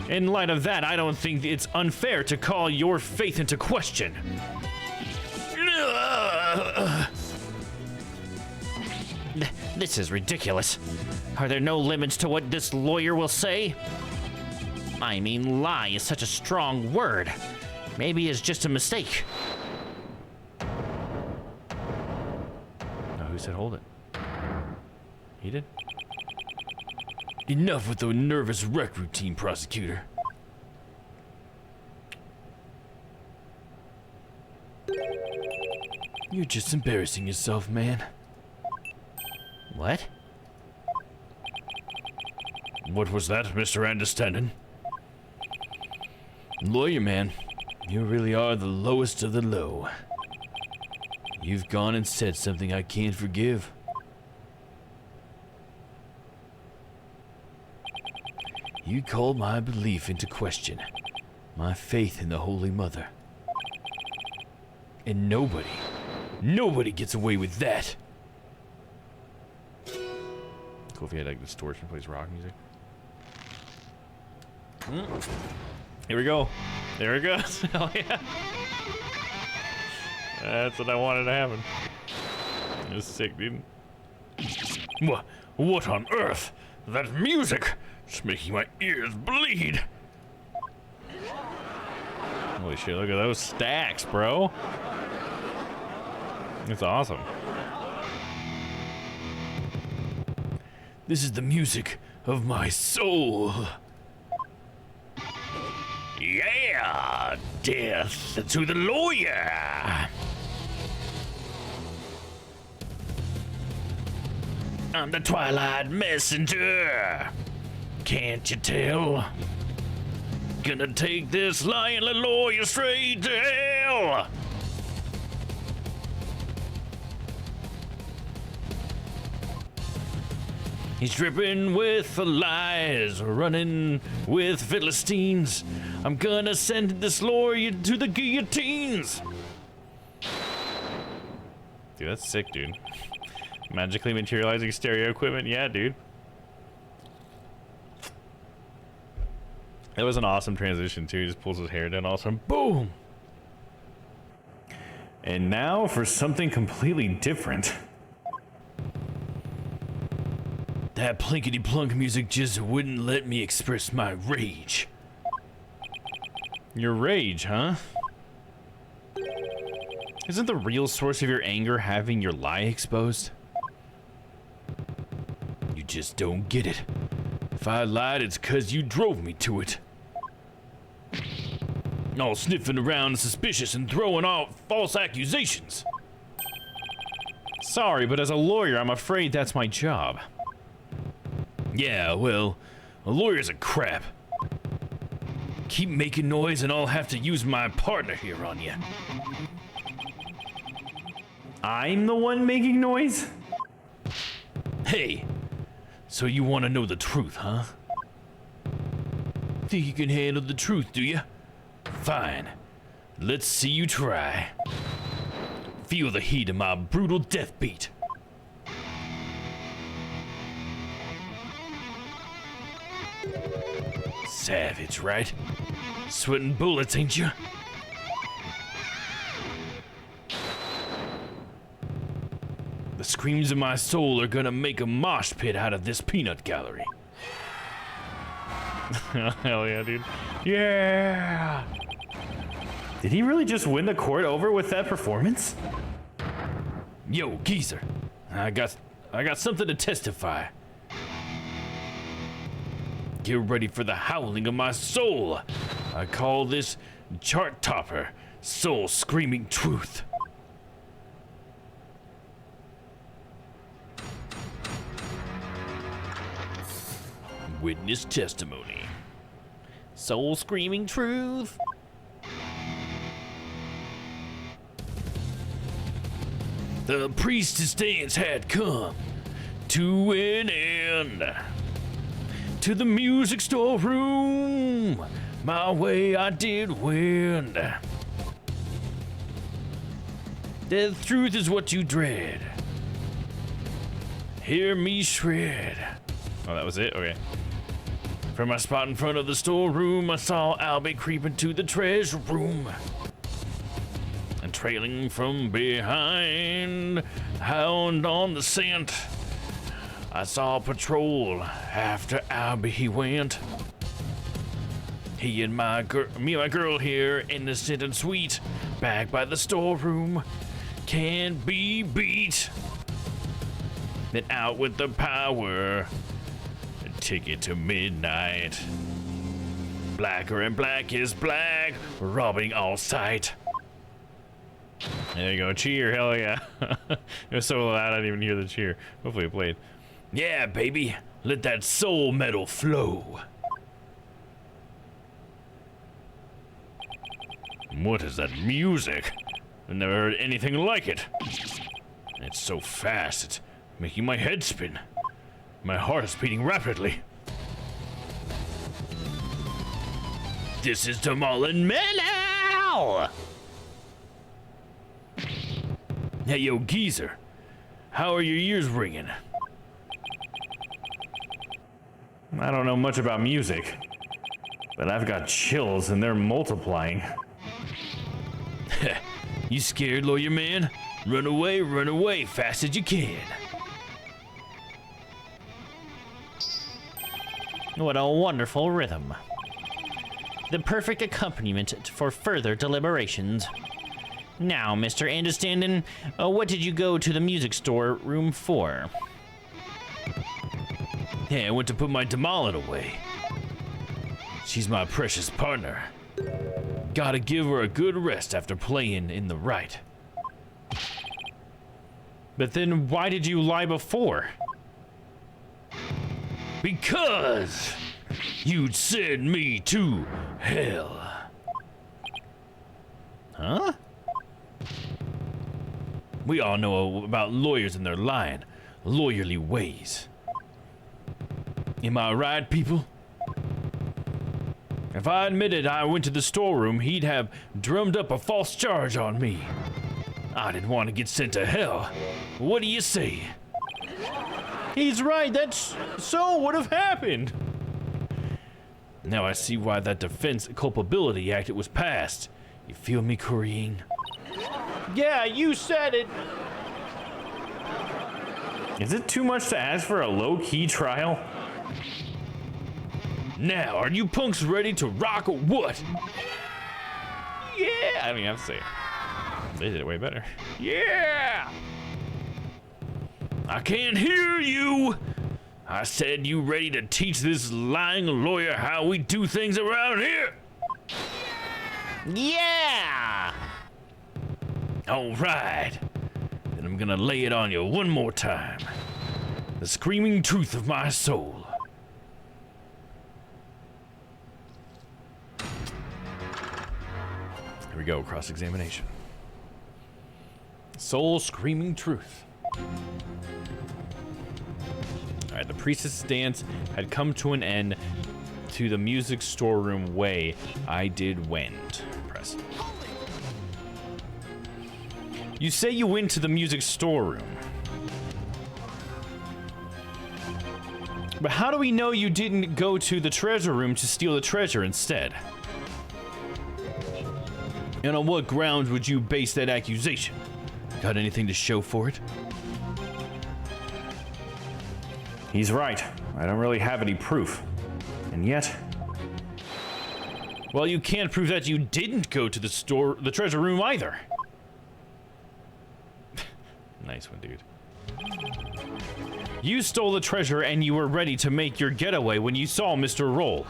In light of that, I don't think it's unfair to call your faith into question. This is ridiculous. Are there no limits to what this lawyer will say? I mean, lie is such a strong word. Maybe it's just a mistake. Now, who said hold it? He did? Enough with the nervous wreck routine, prosecutor. You're just embarrassing yourself, man. What? What was that, Mr. Understanding? Lawyer man, you really are the lowest of the low. You've gone and said something I can't forgive. You called my belief into question, my faith in the Holy Mother. And nobody gets away with that. Cool if you had like distortion plays rock music. Here we go. There it goes. Hell yeah. That's what I wanted to happen. It was sick, dude. What on earth? That music! It's making my ears bleed. Holy shit, look at those stacks, bro. It's awesome. This is the music of my soul. Yeah, death to the lawyer. I'm the Twilight Messenger. Can't you tell? Gonna take this lying lawyer straight to hell. He's dripping with lies, running with Philistines. I'm gonna send this lawyer to the guillotines. Dude, that's sick, dude. Magically materializing stereo equipment, yeah, dude. That was an awesome transition, too. He just pulls his hair down, awesome. Boom! And now for something completely different. That plinkety-plunk music just wouldn't let me express my rage. Your rage, huh? Isn't the real source of your anger having your lie exposed? You just don't get it. If I lied, it's 'cause you drove me to it. All sniffing around suspicious and throwing out false accusations. Sorry, but as a lawyer, I'm afraid that's my job. Yeah, well, a lawyer's a crap. Keep making noise and I'll have to use my partner here on you. I'm the one making noise? Hey, so you want to know the truth, huh? Think you can handle the truth, do you? Fine. Let's see you try. Feel the heat of my brutal death beat. Savage, right? Sweating bullets, ain't you? The screams of my soul are gonna make a mosh pit out of this peanut gallery. Hell yeah, dude. Yeah! Did he really just win the court over with that performance? Yo, geezer, I got something to testify. Get ready for the howling of my soul. I call this chart topper, soul screaming truth. Witness testimony. Soul screaming truth. The priestess dance had come to an end. To the music storeroom, my way I did win. The truth is what you dread. Hear me shred. Oh, that was it? Okay. From my spot in front of the storeroom, I saw Albie creeping to the treasure room. And trailing from behind, hound on the scent. I saw a patrol. After Albie he went. He and my girl here, innocent and sweet, back by the storeroom, can't be beat. Then out with the power. Ticket to midnight. Blacker and black is black, robbing all sight. There you go. Cheer. Hell yeah. It was so loud I didn't even hear the cheer. Hopefully it played. Yeah, baby. Let that soul metal flow. What is that music? I've never heard anything like it. It's so fast, it's making my head spin. My heart is beating rapidly. This is Domm and Metal! Hey, yo, geezer. How are your ears ringing? I don't know much about music, but I've got chills and they're multiplying. You scared, lawyer man? Run away, fast as you can. What a wonderful rhythm. The perfect accompaniment for further deliberations. Now, Mr. Anderstanden, what did you go to the music store room for? Hey, I went to put my Domm away. She's my precious partner. Gotta give her a good rest after playing in the right. But then why did you lie before? Because you'd send me to hell. Huh? We all know about lawyers and their lying, lawyerly ways. Am I right, people? If I admitted I went to the storeroom, he'd have drummed up a false charge on me. I didn't want to get sent to hell. What do you say? He's right, that's so would have happened. Now I see why that Defense Culpability Act was passed. You feel me, Corrine? Yeah, you said it. Is it too much to ask for a low-key trial? Now, are you punks ready to rock or what? Yeah! I don't even have to say it. They did it way better. Yeah! I can't hear you. I said you ready to teach this lying lawyer how we do things around here? Yeah! All right. Then I'm gonna lay it on you one more time. The screaming truth of my soul. Here we go, cross-examination. Soul screaming truth. Alright, the priestess dance had come to an end. To the music storeroom way I did wend. Press. You say you went to the music storeroom. But how do we know you didn't go to the treasure room to steal the treasure instead? And on what grounds would you base that accusation? Got anything to show for it? He's right. I don't really have any proof. And yet... Well, you can't prove that you didn't go to the treasure room either. Nice one, dude. You stole the treasure and you were ready to make your getaway when you saw Mr. Roll.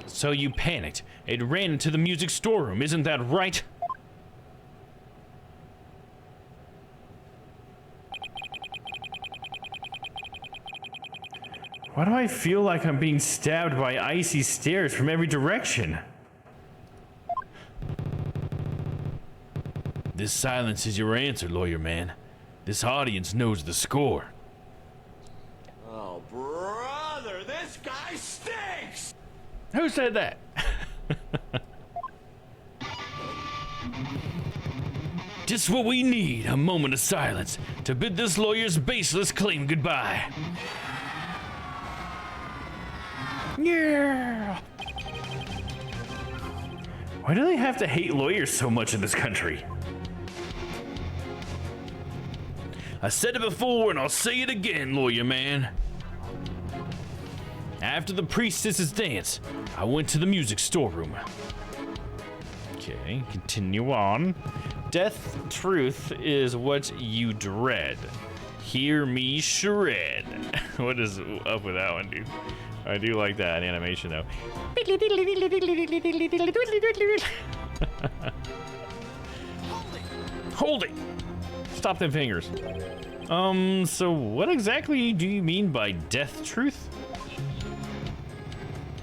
So you panicked and ran into the music storeroom, isn't that right? Why do I feel like I'm being stabbed by icy stares from every direction? This silence is your answer, lawyer man. This audience knows the score. Oh, brother, this guy stinks! Who said that? Just what we need, a moment of silence to bid this lawyer's baseless claim goodbye. Yeah! Why do they have to hate lawyers so much in this country? I said it before and I'll say it again, lawyer man. After the priestess's dance, I went to the music storeroom. Okay, continue on. Death, truth is what you dread. Hear me shred. What is up with that one, dude? I do like that animation, though. Hold it! Stop them fingers. So what exactly do you mean by death truth?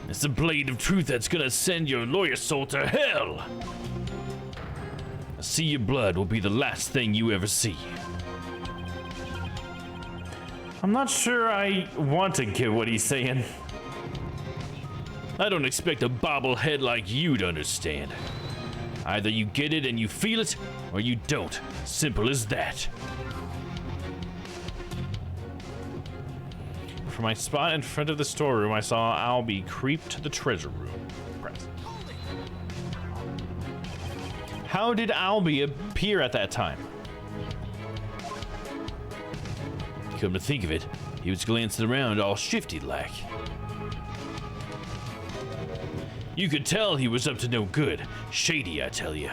It's the blade of truth that's gonna send your lawyer soul to hell! See your blood will be the last thing you ever see. I'm not sure I want to get what he's saying. I don't expect a bobblehead like you to understand. Either you get it and you feel it, or you don't. Simple as that. From my spot in front of the storeroom, I saw Albie creep to the treasure room. Press. How did Albie appear at that time? Come to think of it, he was glancing around all shifty like. You could tell he was up to no good. Shady, I tell you.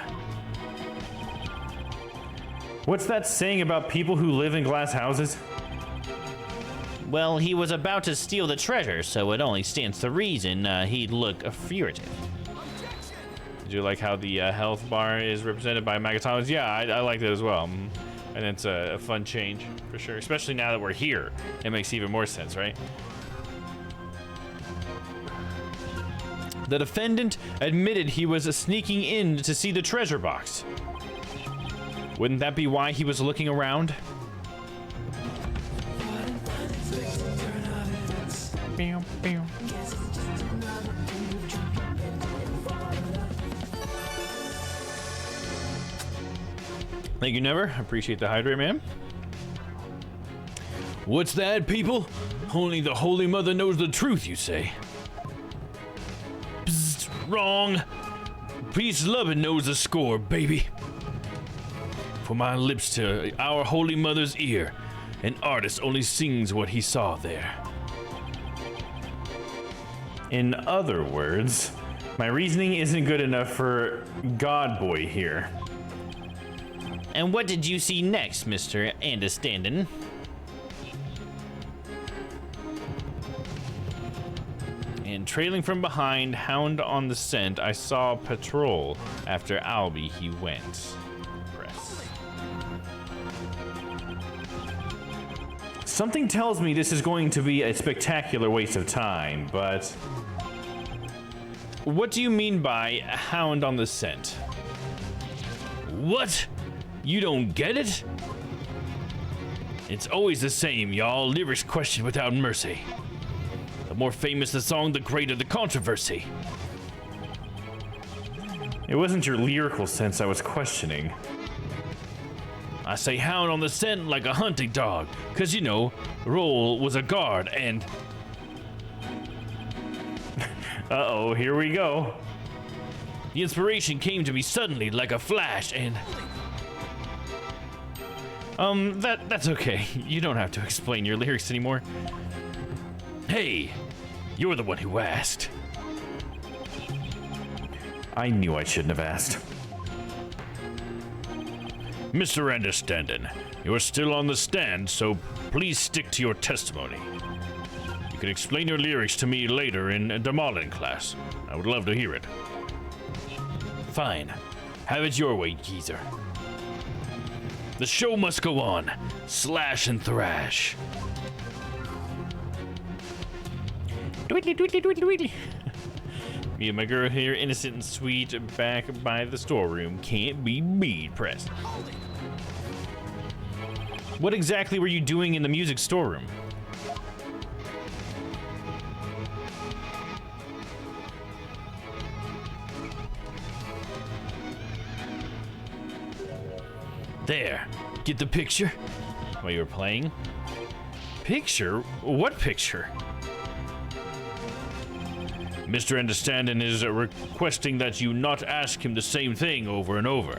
What's that saying about people who live in glass houses? Well, he was about to steal the treasure, so it only stands to reason he'd look furtive. Did you like how the health bar is represented by Magatomas? Yeah, I like that as well. And it's a fun change, for sure. Especially now that we're here. It makes even more sense, right? The defendant admitted he was sneaking in to see the treasure box. Wouldn't that be why he was looking around? Thank you, Never. Appreciate the hydrate, man. What's that, people? Only the Holy Mother knows the truth, you say? Psst, wrong. Priest Lovin knows the score, baby. From my lips to our Holy Mother's ear, an artist only sings what he saw there. In other words, My reasoning isn't good enough for God Boy here. And what did you see next, Mr. Understanding? And trailing from behind, hound on the scent, I saw patrol. After Albie, he went. Press. Something tells me this is going to be a spectacular waste of time, but... What do you mean by hound on the scent? What? You don't get it? It's always the same, y'all. Lyrics questioned without mercy. The more famous the song, the greater the controversy. It wasn't your lyrical sense I was questioning. I say hound on the scent like a hunting dog, 'cause you know, Roll was a guard and... Uh-oh, here we go. The inspiration came to me suddenly like a flash and... That's okay. You don't have to explain your lyrics anymore. Hey, you're the one who asked. I knew I shouldn't have asked. Mr. Understanding, you're still on the stand, so please stick to your testimony. You can explain your lyrics to me later in Demolin class. I would love to hear it. Fine. Have it your way, geezer. The show must go on. Slash and thrash. Tweedly, tweedly, tweedly, tweedly. Me and my girl here, innocent and sweet, back by the storeroom. Can't be beat. Press. What exactly were you doing in the music storeroom? There. Get the picture? While you were playing? Picture? What picture? Mr. Understanding is requesting that you not ask him the same thing over and over.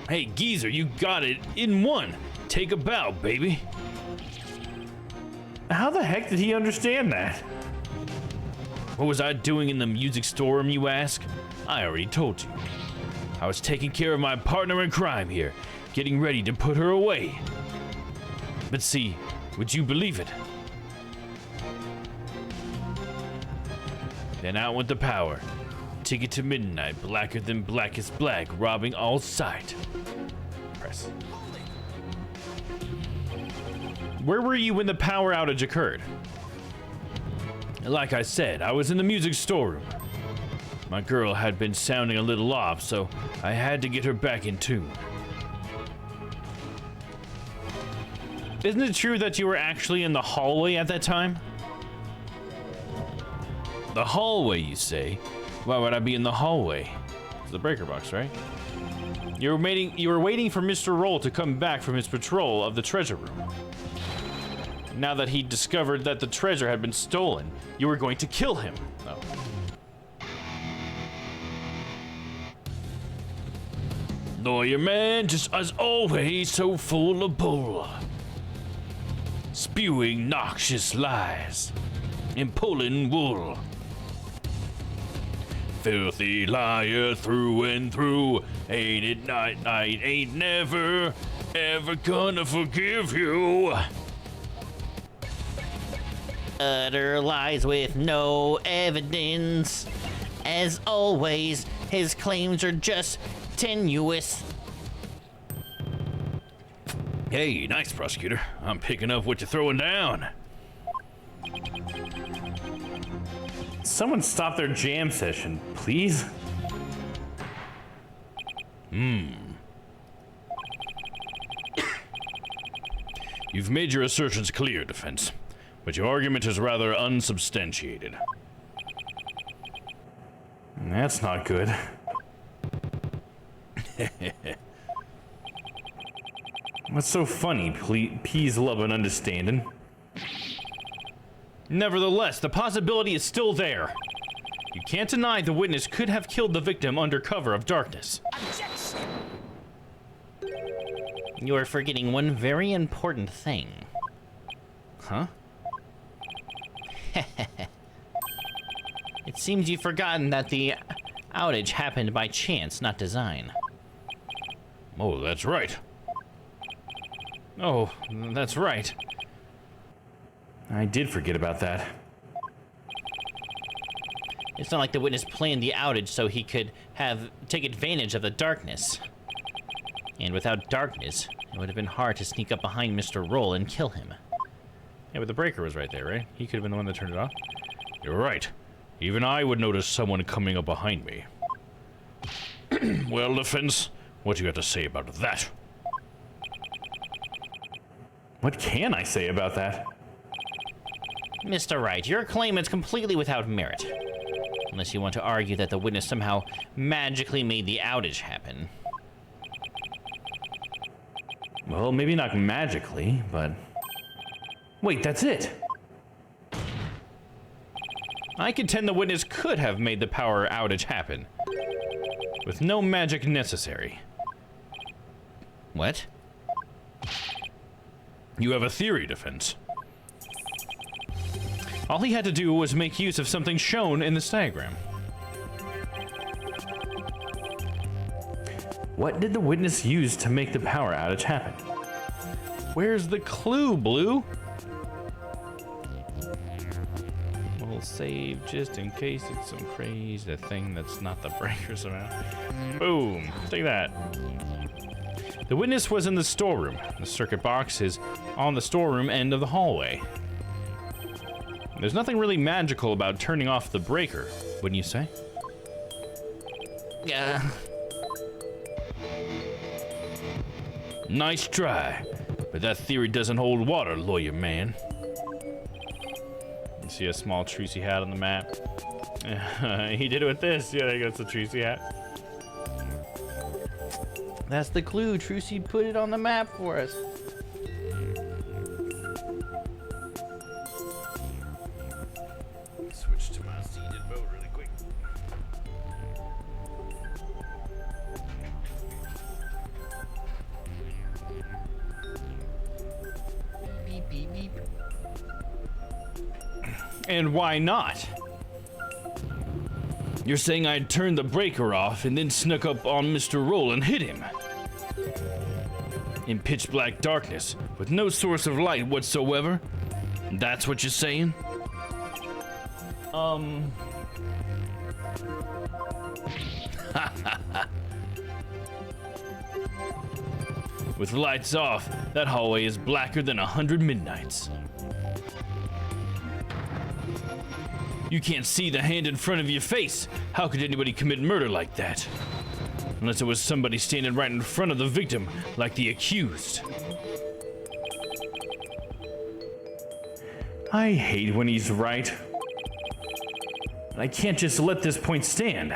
Hey, geezer, you got it in one. Take a bow, baby. How the heck did he understand that? What was I doing in the music storeroom, you ask? I already told you. I was taking care of my partner in crime here, getting ready to put her away. But see, would you believe it? Then out went the power. Ticket to midnight, blacker than blackest black, robbing all sight. Press. Where were you when the power outage occurred? Like I said, I was in the music storeroom. My girl had been sounding a little off, so I had to get her back in tune. Isn't it true that you were actually in the hallway at that time? The hallway, you say? Why would I be in the hallway? It's the breaker box, right? You were waiting for Mr. Roll to come back from his patrol of the treasure room. Now that he discovered that the treasure had been stolen, you were going to kill him. Oh. Lawyer man, just as always, so full of bull. Spewing noxious lies and pulling wool. Filthy liar through and through. Ain't it night, ain't never, ever gonna forgive you. Utter lies with no evidence. As always, his claims are just tenuous. Hey, nice, prosecutor. I'm picking up what you're throwing down. Someone stop their jam session, please. You've made your assertions clear, defense, but your argument is rather unsubstantiated. That's not good. What's so funny? Peas love an understanding. Nevertheless, the possibility is still there. You can't deny the witness could have killed the victim under cover of darkness. You are forgetting one very important thing. Huh? It seems you've forgotten that the outage happened by chance, not design. Oh, that's right. Oh, that's right. I did forget about that. It's not like the witness planned the outage so he could take advantage of the darkness. And without darkness, it would have been hard to sneak up behind Mr. Roll and kill him. Yeah, but the breaker was right there, right? He could have been the one that turned it off. You're right. Even I would notice someone coming up behind me. Well, Defense, what do you have to say about that? What can I say about that? Mr. Wright, your claim is completely without merit. Unless you want to argue that the witness somehow magically made the outage happen. Well, maybe not magically, but... Wait, that's it! I contend the witness could have made the power outage happen. With no magic necessary. What? You have a theory, Defense. All he had to do was make use of something shown in this diagram. What did the witness use to make the power outage happen? Where's the clue, Blue? We'll save just in case it's some crazy thing that's not the breaker somehow. Boom. Take that. The witness was in the storeroom. The circuit box is on the storeroom end of the hallway. There's nothing really magical about turning off the breaker, wouldn't you say? Yeah. Nice try, but that theory doesn't hold water, lawyer man. You see a small Trucy hat on the map? He did it with this. Yeah, there goes the Trucy hat. That's the clue. Trucy put it on the map for us. Switch to my seated boat really quick. Beep, beep, beep. And why not? You're saying I'd turned the breaker off and then snuck up on Mr. Roll and hit him. In pitch black darkness, with no source of light whatsoever? That's what you're saying? With lights off, that hallway is blacker than 100 midnights. You can't see the hand in front of your face. How could anybody commit murder like that? Unless it was somebody standing right in front of the victim, like the accused. I hate when he's right. I can't just let this point stand.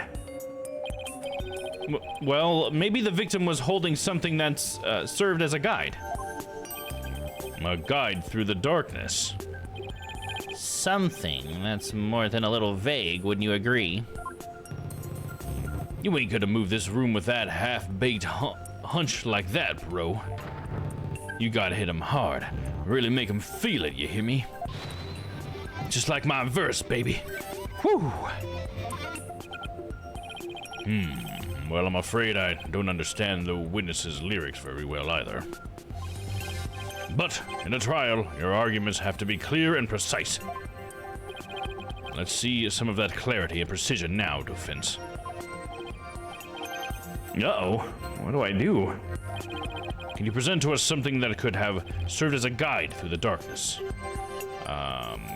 Well, maybe the victim was holding something that's served as a guide. A guide through the darkness. Something that's more than a little vague, wouldn't you agree? You ain't gonna move this room with that half-baked hunch like that, bro. You gotta hit him hard. Really make him feel it, you hear me? Just like my verse, baby. Whew. Well, I'm afraid I don't understand the witness's lyrics very well either. But in a trial, your arguments have to be clear and precise. Let's see some of that clarity and precision now, Defense. Uh-oh. What do I do? Can you present to us something that could have served as a guide through the darkness?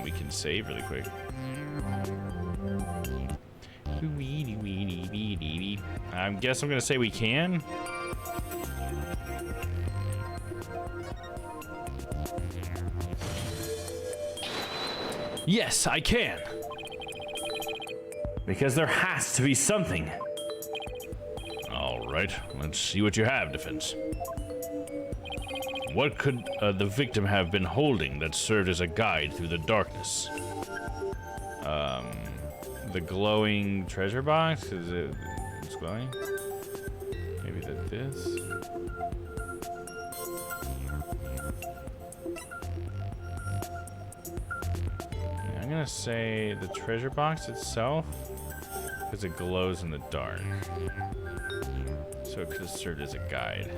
We can save really quick. I guess I'm gonna say we can. Yes, I can. Because there has to be something. All right, let's see what you have, Defense. What could the victim have been holding that served as a guide through the darkness? The glowing treasure box? It's glowing? Maybe this? Yeah, I'm gonna say the treasure box itself, because it glows in the dark. So it could have served as a guide.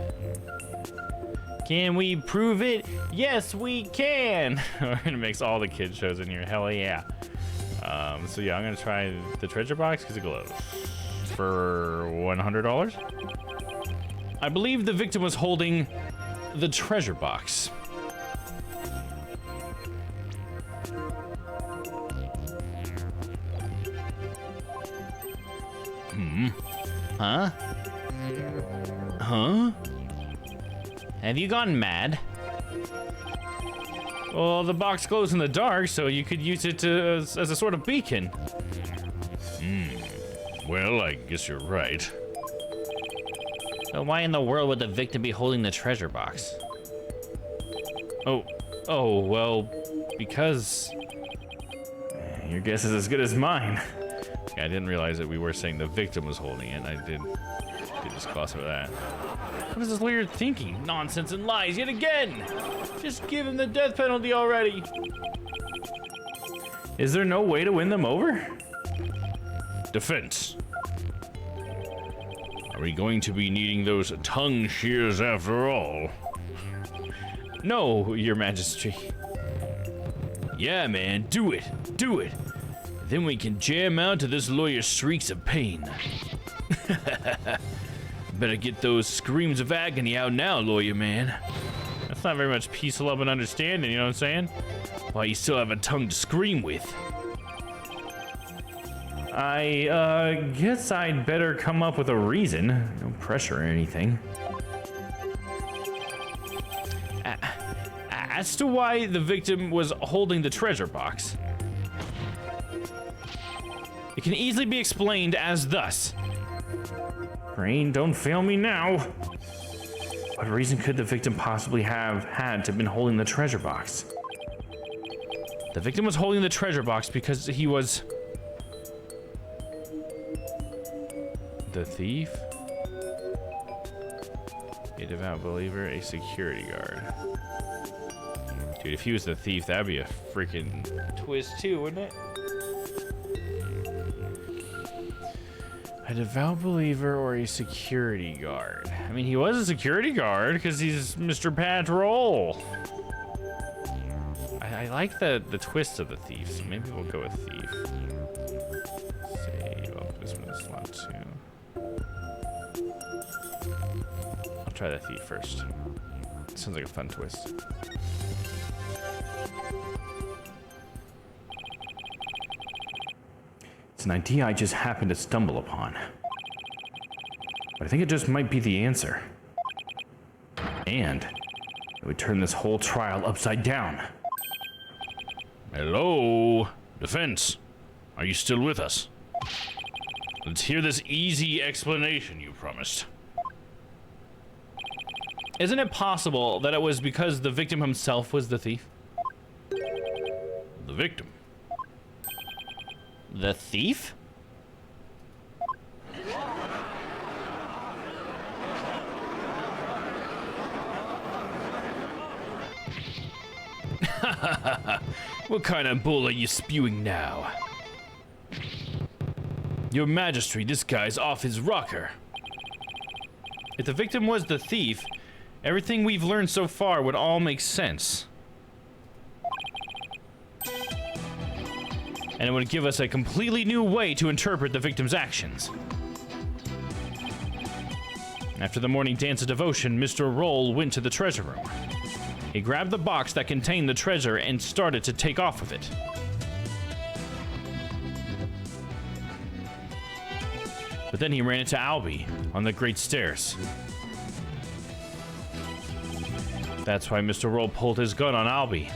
Can we prove it? Yes, we can! We're gonna mix all the kid shows in here, hell yeah. So yeah, I'm gonna try the treasure box because it glows. For $100? I believe the victim was holding the treasure box. Huh? Huh? Have you gone mad? Well, the box glows in the dark, so you could use it as a sort of beacon. Well, I guess you're right. So why in the world would the victim be holding the treasure box? Oh, well, because... Your guess is as good as mine. Yeah, I didn't realize that we were saying the victim was holding it. I did just gloss over that. What is this lawyer thinking? Nonsense and lies yet again! Just give him the death penalty already! Is there no way to win them over? Defense. Are we going to be needing those tongue shears after all? No, Your Majesty. Yeah, man, do it. Do it. Then we can jam out to this lawyer's shrieks of pain. Better get those screams of agony out now, lawyer man. That's not very much peace, love, and understanding, you know what I'm saying? Why, you still have a tongue to scream with. I, guess I'd better come up with a reason. No pressure or anything. As to why the victim was holding the treasure box, it can easily be explained as thus. Brain, don't fail me now. What reason could the victim possibly have had to have been holding the treasure box? The victim was holding the treasure box because he was... the thief? A devout believer, a security guard. Dude, if he was the thief, that'd be a freaking twist too, wouldn't it? A devout believer or a security guard? I mean, he was a security guard because he's Mr. Patrol. I like the twist of the thief, so maybe we'll go with thief. Save. I'll put this one in the slot too. I'll try the thief first. Sounds like a fun twist. It's an idea I just happened to stumble upon. But I think it just might be the answer. And it would turn this whole trial upside down. Hello? Defense, are you still with us? Let's hear this easy explanation you promised. Isn't it possible that it was because the victim himself was the thief? The victim? The thief? What kind of bull are you spewing now? Your Majesty, this guy's off his rocker. If the victim was the thief, everything we've learned so far would all make sense. And it would give us a completely new way to interpret the victim's actions. After the morning dance of devotion, Mr. Roll went to the treasure room. He grabbed the box that contained the treasure and started to take off with it. But then he ran into Albie on the great stairs. That's why Mr. Roll pulled his gun on Albie.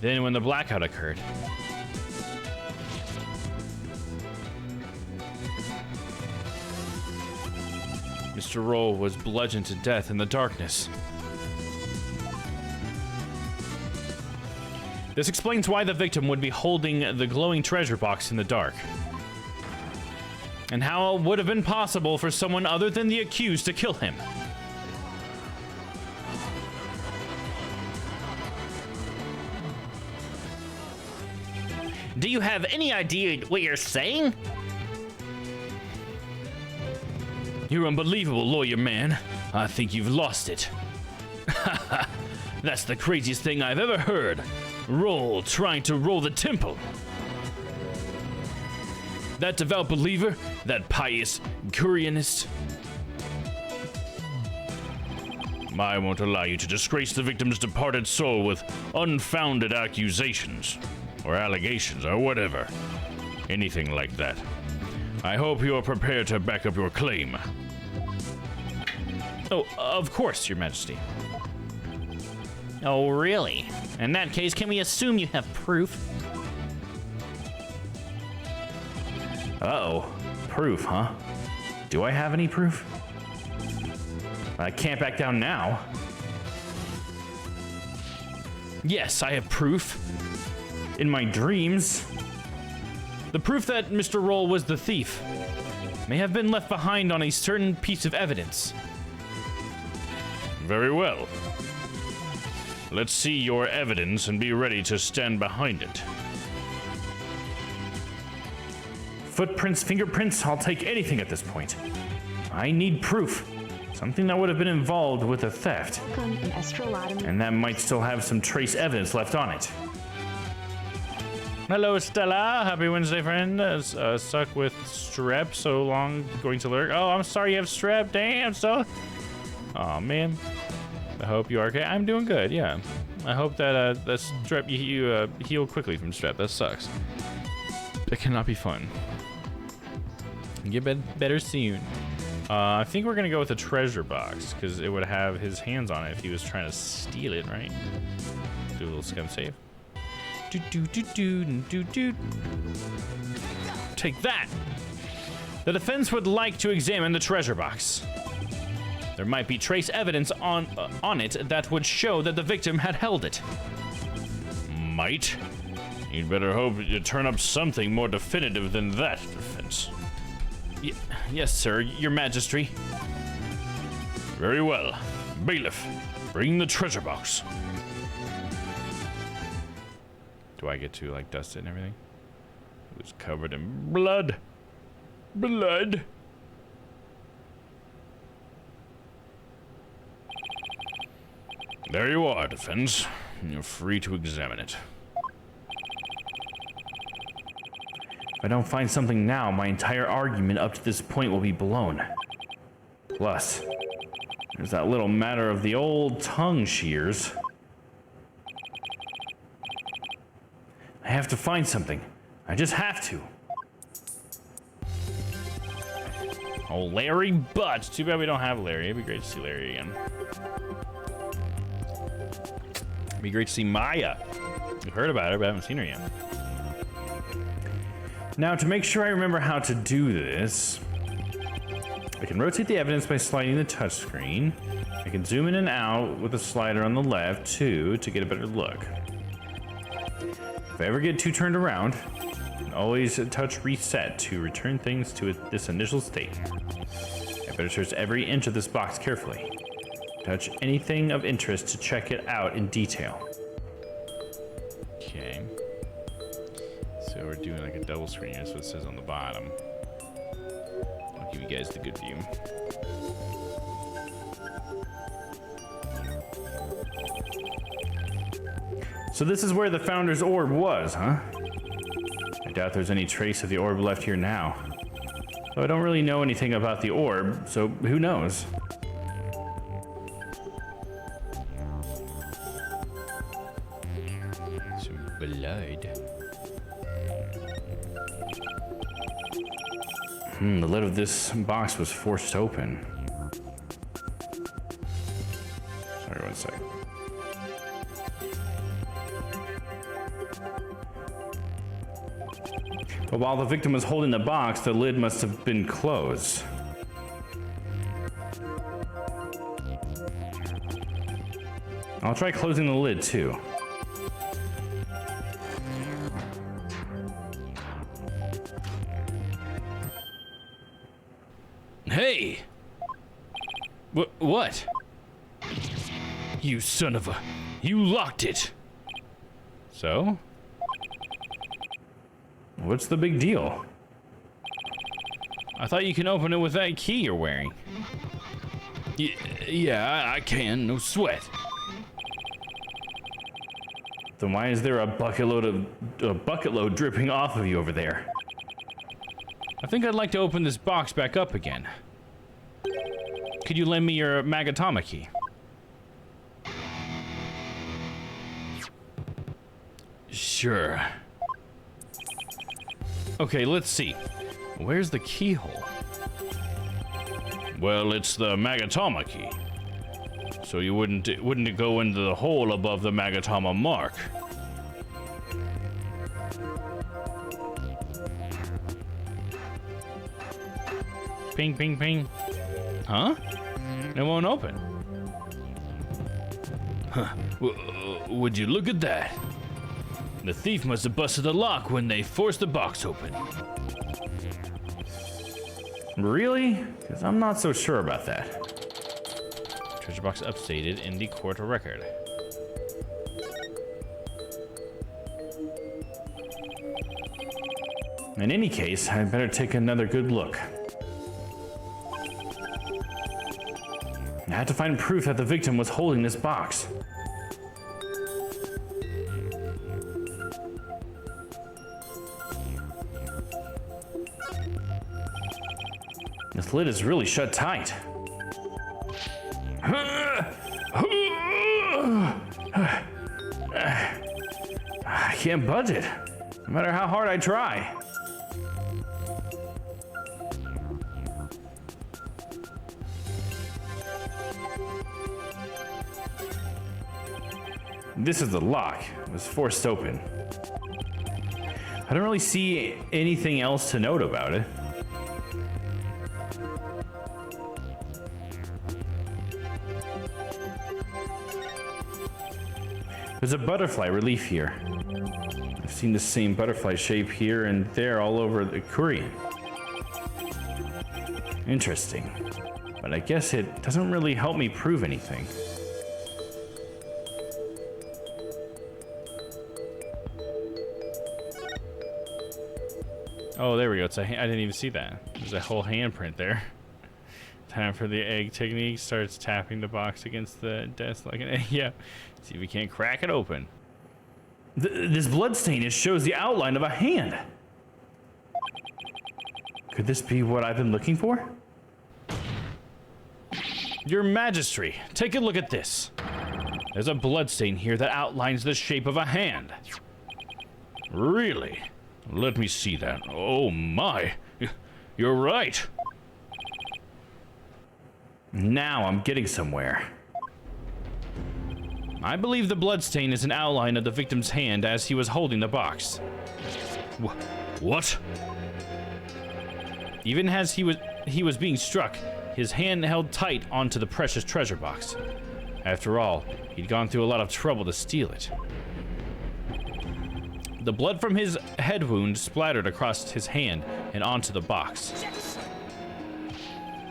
Then when the blackout occurred, Mr. Roll was bludgeoned to death in the darkness. This explains why the victim would be holding the glowing treasure box in the dark. And how it would have been possible for someone other than the accused to kill him. Do you have any idea what you're saying? You're unbelievable, lawyer man. I think you've lost it. That's the craziest thing I've ever heard. Roll trying to roll the temple. That devout believer, that pious Curianist. I won't allow you to disgrace the victim's departed soul with unfounded accusations, or allegations, or whatever. Anything like that. I hope you are prepared to back up your claim. Oh, of course, Your Majesty. Oh, really? In that case, can we assume you have proof? Uh-oh. Proof, huh? Do I have any proof? I can't back down now. Yes, I have proof. In my dreams. The proof that Mr. Roll was the thief may have been left behind on a certain piece of evidence. Very well. Let's see your evidence and be ready to stand behind it. Footprints, fingerprints, I'll take anything at this point. I need proof. Something that would have been involved with a theft. And that might still have some trace evidence left on it. Hello, Stella. Happy Wednesday, friend. Stuck with strep so long, going to lurk. Oh, I'm sorry you have strep. Damn, so. Oh man. I hope you are okay. I'm doing good. Yeah. I hope that the strep you heal quickly from strep. That sucks. That cannot be fun. Get better soon. I think we're gonna go with the treasure box because it would have his hands on it if he was trying to steal it, right? Do a little scum save. Take that! The defense would like to examine the treasure box. There might be trace evidence on it that would show that the victim had held it. Might? You'd better hope you turn up something more definitive than that, defense. Yes, sir, Your Majesty. Very well. Bailiff, bring the treasure box. Do I get to, like, dust it and everything? It was covered in blood. Blood. There you are, defense. You're free to examine it. If I don't find something now, my entire argument up to this point will be blown. Plus, there's that little matter of the old tongue shears. I have to find something. I just have to. Oh, Larry Butts. Too bad we don't have Larry. It'd be great to see Larry again. It'd be great to see Maya. We've heard about her, but I haven't seen her yet. Now, to make sure I remember how to do this, I can rotate the evidence by sliding the touchscreen. I can zoom in and out with the slider on the left, too, to get a better look. If I ever get too turned around, I can always touch reset to return things to this initial state. I better search every inch of this box carefully. Touch anything of interest to check it out in detail. Okay. So we're doing like a double screen. That's what it says on the bottom. I'll give you guys the good view. So this is where the Founder's Orb was, huh? I doubt there's any trace of the orb left here now. Though I don't really know anything about the orb, so who knows? Some blood. The lid of this box was forced open. Sorry, one sec. But while the victim was holding the box, the lid must have been closed. I'll try closing the lid too. Hey! What? You son of a... You locked it! So? What's the big deal? I thought you can open it with that key you're wearing. Yeah, I can, no sweat. Then why is there a bucket load dripping off of you over there? I think I'd like to open this box back up again. Could you lend me your Magatama key? Sure. Okay, let's see. Where's the keyhole? Well, it's the Magatama key. So you wouldn't it go into the hole above the Magatama mark? Ping, ping, ping. Huh? It won't open. Huh. Would you look at that? The thief must have busted the lock when they forced the box open. Really? Because I'm not so sure about that. Treasure box updated in the court record. In any case, I'd better take another good look. I had to find proof that the victim was holding this box. This lid is really shut tight. I can't budge it, no matter how hard I try. This is the lock. It was forced open. I don't really see anything else to note about it. There's a butterfly relief here. I've seen the same butterfly shape here and there all over the Korean. Interesting. But I guess it doesn't really help me prove anything. Oh, there we go. I didn't even see that. There's a whole handprint there. Time for the egg technique. Starts tapping the box against the desk like an egg. Yeah. See if we can't crack it open. This bloodstain shows the outline of a hand. Could this be what I've been looking for? Your Majesty, take a look at this. There's a bloodstain here that outlines the shape of a hand. Really? Let me see that. Oh my. You're right. Now I'm getting somewhere. I believe the bloodstain is an outline of the victim's hand as he was holding the box. What? Even as he was being struck, his hand held tight onto the precious treasure box. After all, he'd gone through a lot of trouble to steal it. The blood from his head wound splattered across his hand and onto the box.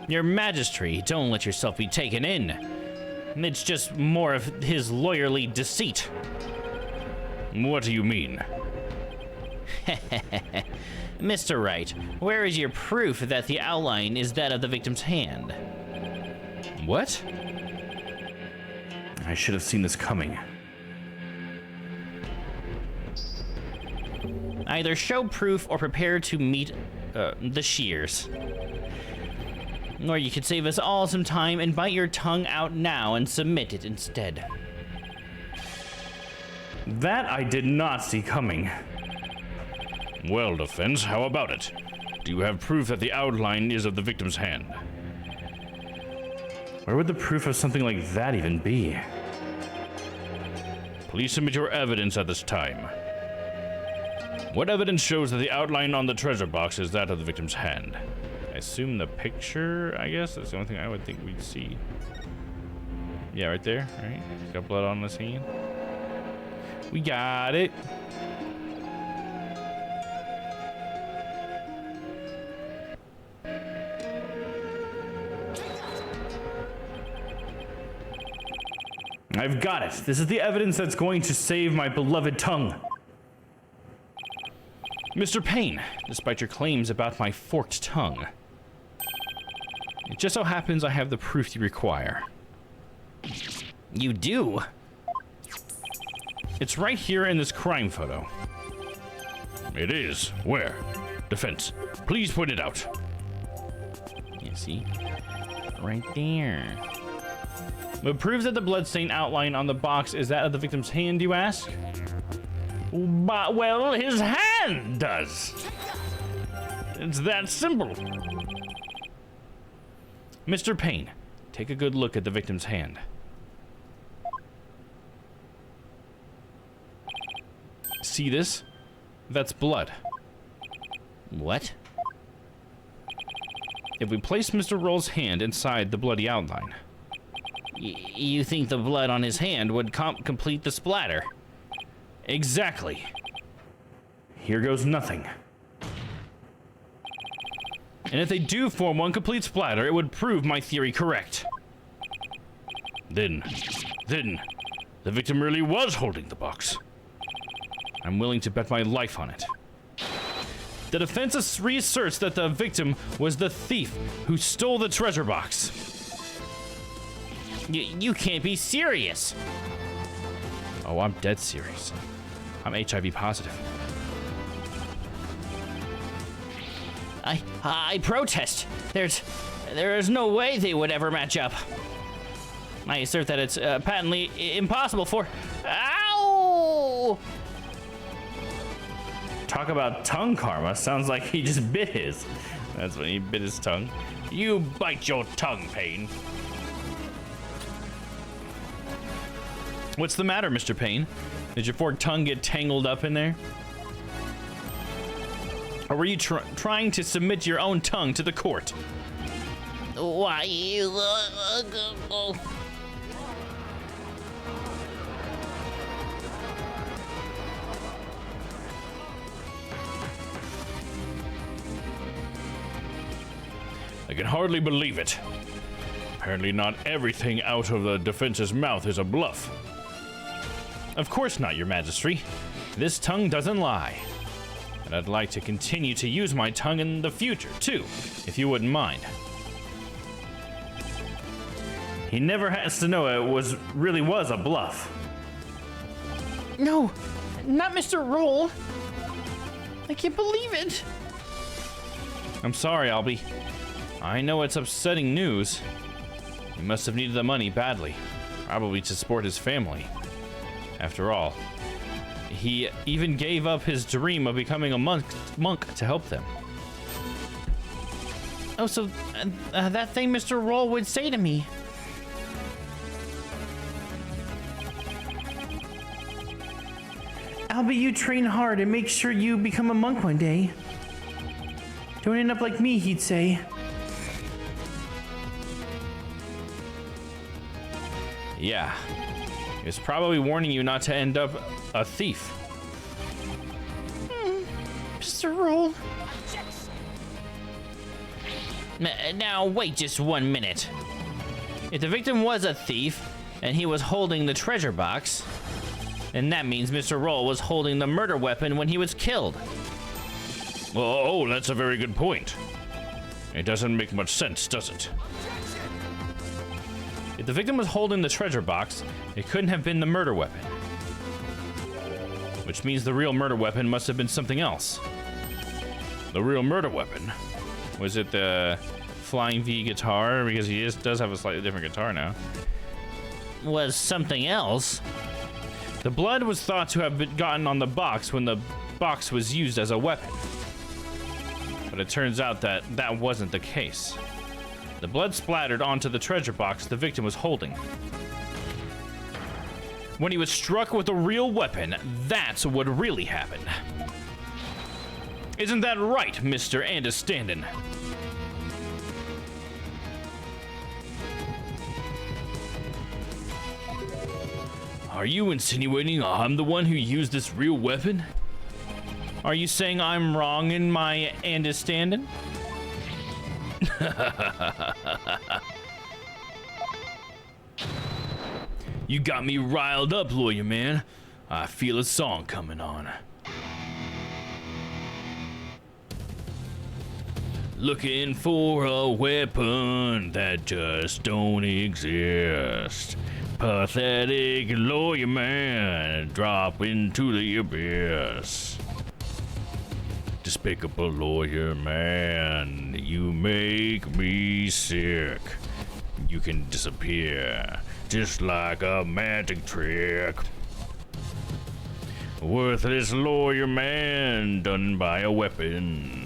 Your Majesty, don't let yourself be taken in. It's just more of his lawyerly deceit. What do you mean? Mr. Wright, where is your proof that the outline is that of the victim's hand? What? I should have seen this coming. Either show proof or prepare to meet the shears. Or you could save us all some time and bite your tongue out now and submit it instead. That I did not see coming. Well, defense, how about it? Do you have proof that the outline is of the victim's hand? Where would the proof of something like that even be? Please submit your evidence at this time. What evidence shows that the outline on the treasure box is that of the victim's hand? I assume the picture, I guess? That's the only thing I would think we'd see. Yeah, right there, right? He's got blood on his hand. We got it. I've got it. This is the evidence that's going to save my beloved tongue. Mr. Payne, despite your claims about my forked tongue, it just so happens I have the proof you require. You do? It's right here in this crime photo. It is. Where? Defense, please point it out. You see? Right there. What proves that the bloodstain outline on the box is that of the victim's hand, you ask? But, well, his hand does. It's that simple. Mr. Payne, take a good look at the victim's hand. See this? That's blood. What? If we place Mr. Roll's hand inside the bloody outline. You think the blood on his hand would complete the splatter? Exactly. Here goes nothing. And if they do form one complete splatter, it would prove my theory correct. Then, the victim really was holding the box. I'm willing to bet my life on it. The defense reasserts that the victim was the thief who stole the treasure box. You can't be serious. Oh, I'm dead serious. I'm HIV positive. I protest. There is no way they would ever match up. I assert that it's patently impossible for... Ow! Talk about tongue karma. Sounds like he just bit his. That's when he bit his tongue. You bite your tongue, Payne. What's the matter, Mr. Payne? Did your forked tongue get tangled up in there? Or were you trying to submit your own tongue to the court? Why? I can hardly believe it. Apparently not everything out of the defense's mouth is a bluff. Of course not, Your Majesty. This tongue doesn't lie. And I'd like to continue to use my tongue in the future, too, if you wouldn't mind. He never has to know it really was a bluff. No, not Mr. Roll. I can't believe it. I'm sorry, Albie. I know it's upsetting news. He must have needed the money badly, probably to support his family. After all, he even gave up his dream of becoming a monk to help them. Oh, so that thing Mr. Roll would say to me. Albie, you train hard and make sure you become a monk one day. Don't end up like me, he'd say. Yeah. He was probably warning you not to end up a thief. Mr. Roll. Now, wait just 1 minute. If the victim was a thief, and he was holding the treasure box, then that means Mr. Roll was holding the murder weapon when he was killed. Oh, that's a very good point. It doesn't make much sense, does it? If the victim was holding the treasure box, it couldn't have been the murder weapon. Which means the real murder weapon must have been something else. The real murder weapon? Was it the Flying V guitar? Because he does have a slightly different guitar now. Was something else? The blood was thought to have been gotten on the box when the box was used as a weapon. But it turns out that that wasn't the case. The blood splattered onto the treasure box the victim was holding. When he was struck with a real weapon, that's what really happened. Isn't that right, Mr. Understanding? Are you insinuating I'm the one who used this real weapon? Are you saying I'm wrong in my understanding? You got me riled up, lawyer man. I feel a song coming on. Looking for a weapon that just don't exist. Pathetic lawyer man, drop into the abyss. Despicable lawyer man, you make me sick. You can disappear, just like a magic trick. Worthless lawyer man, done by a weapon.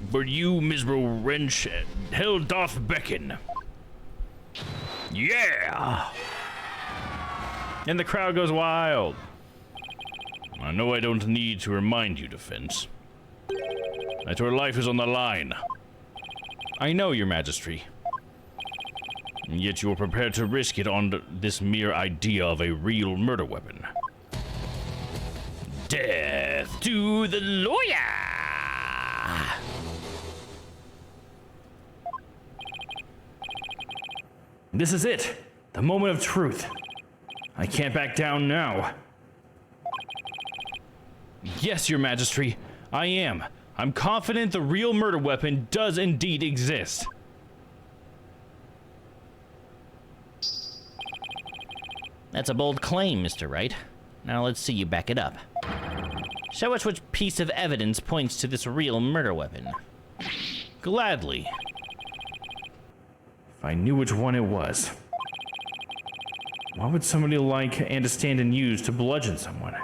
But you, miserable wrench, hell doth beckon. Yeah! And the crowd goes wild. I know I don't need to remind you, Defense, that your life is on the line. I know, Your Majesty. And yet you are prepared to risk it on this mere idea of a real murder weapon. Death to the lawyer! This is it. The moment of truth. I can't back down now. Yes, Your Majesty, I am. I'm confident the real murder weapon does indeed exist. That's a bold claim, Mr. Wright. Now let's see you back it up. Show us which piece of evidence points to this real murder weapon. Gladly. If I knew which one it was. What would somebody like understand use to bludgeon someone?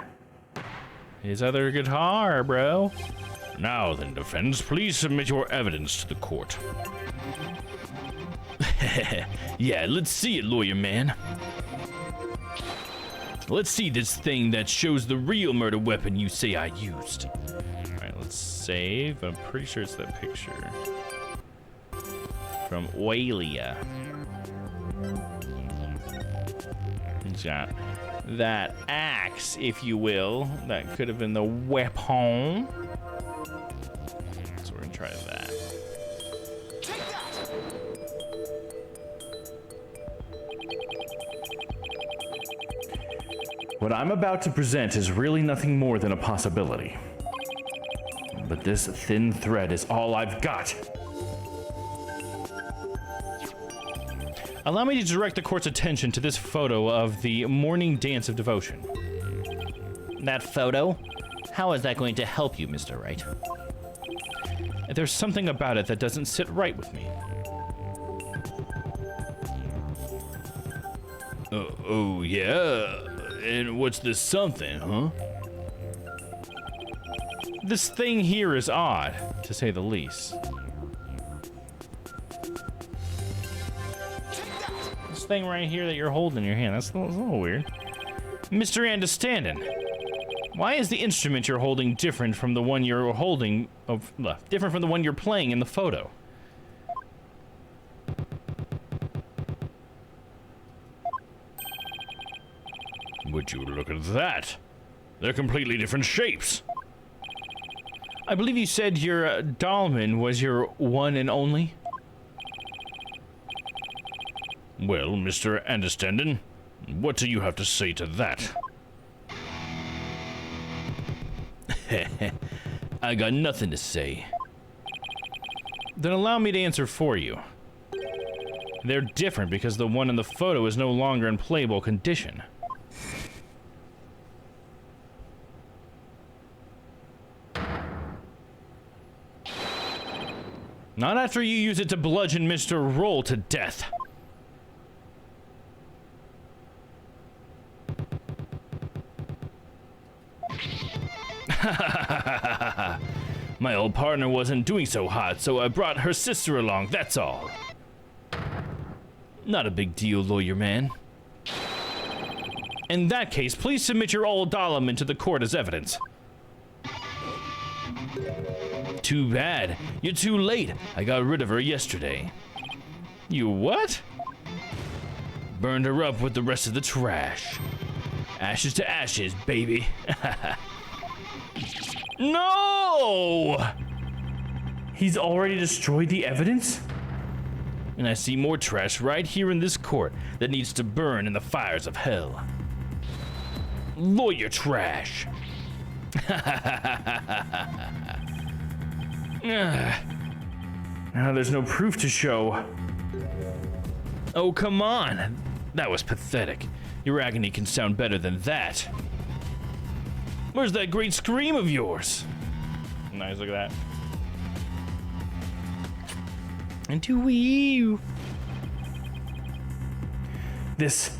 His other guitar, bro. Now then, Defense, please submit your evidence to the court. Yeah, let's see it, lawyer man. Let's see this thing that shows the real murder weapon you say I used. Alright, let's save. I'm pretty sure it's that picture. From Oilia. He's got that axe, if you will. That could have been the weapon. So we're gonna try that. What I'm about to present is really nothing more than a possibility. But this thin thread is all I've got. Allow me to direct the court's attention to this photo of the morning dance of devotion. That photo? How is that going to help you, Mr. Wright? There's something about it that doesn't sit right with me. Oh, yeah? And what's this something, huh? This thing here is odd, to say the least. This thing right here that you're holding in your hand, that's a little weird. Mr. Understanding, why is the instrument you're holding different from the one you're holding, different from the one you're playing in the photo? Would you look at that? They're completely different shapes. I believe you said your Dollman was your one and only? Well, Mr. Understanding, what do you have to say to that? I got nothing to say. Then allow me to answer for you. They're different because the one in the photo is no longer in playable condition. Not after you use it to bludgeon Mr. Roll to death. My old partner wasn't doing so hot, so I brought her sister along, that's all. Not a big deal, lawyer man. In that case, please submit your old Dollman to the court as evidence. Too bad. You're too late. I got rid of her yesterday. You what? Burned her up with the rest of the trash. Ashes to ashes, baby. No! He's already destroyed the evidence? And I see more trash right here in this court that needs to burn in the fires of hell. Lawyer trash. Now there's no proof to show. Oh, come on. That was pathetic. Your agony can sound better than that. Where's that great scream of yours? Nice, look at that. And to you. This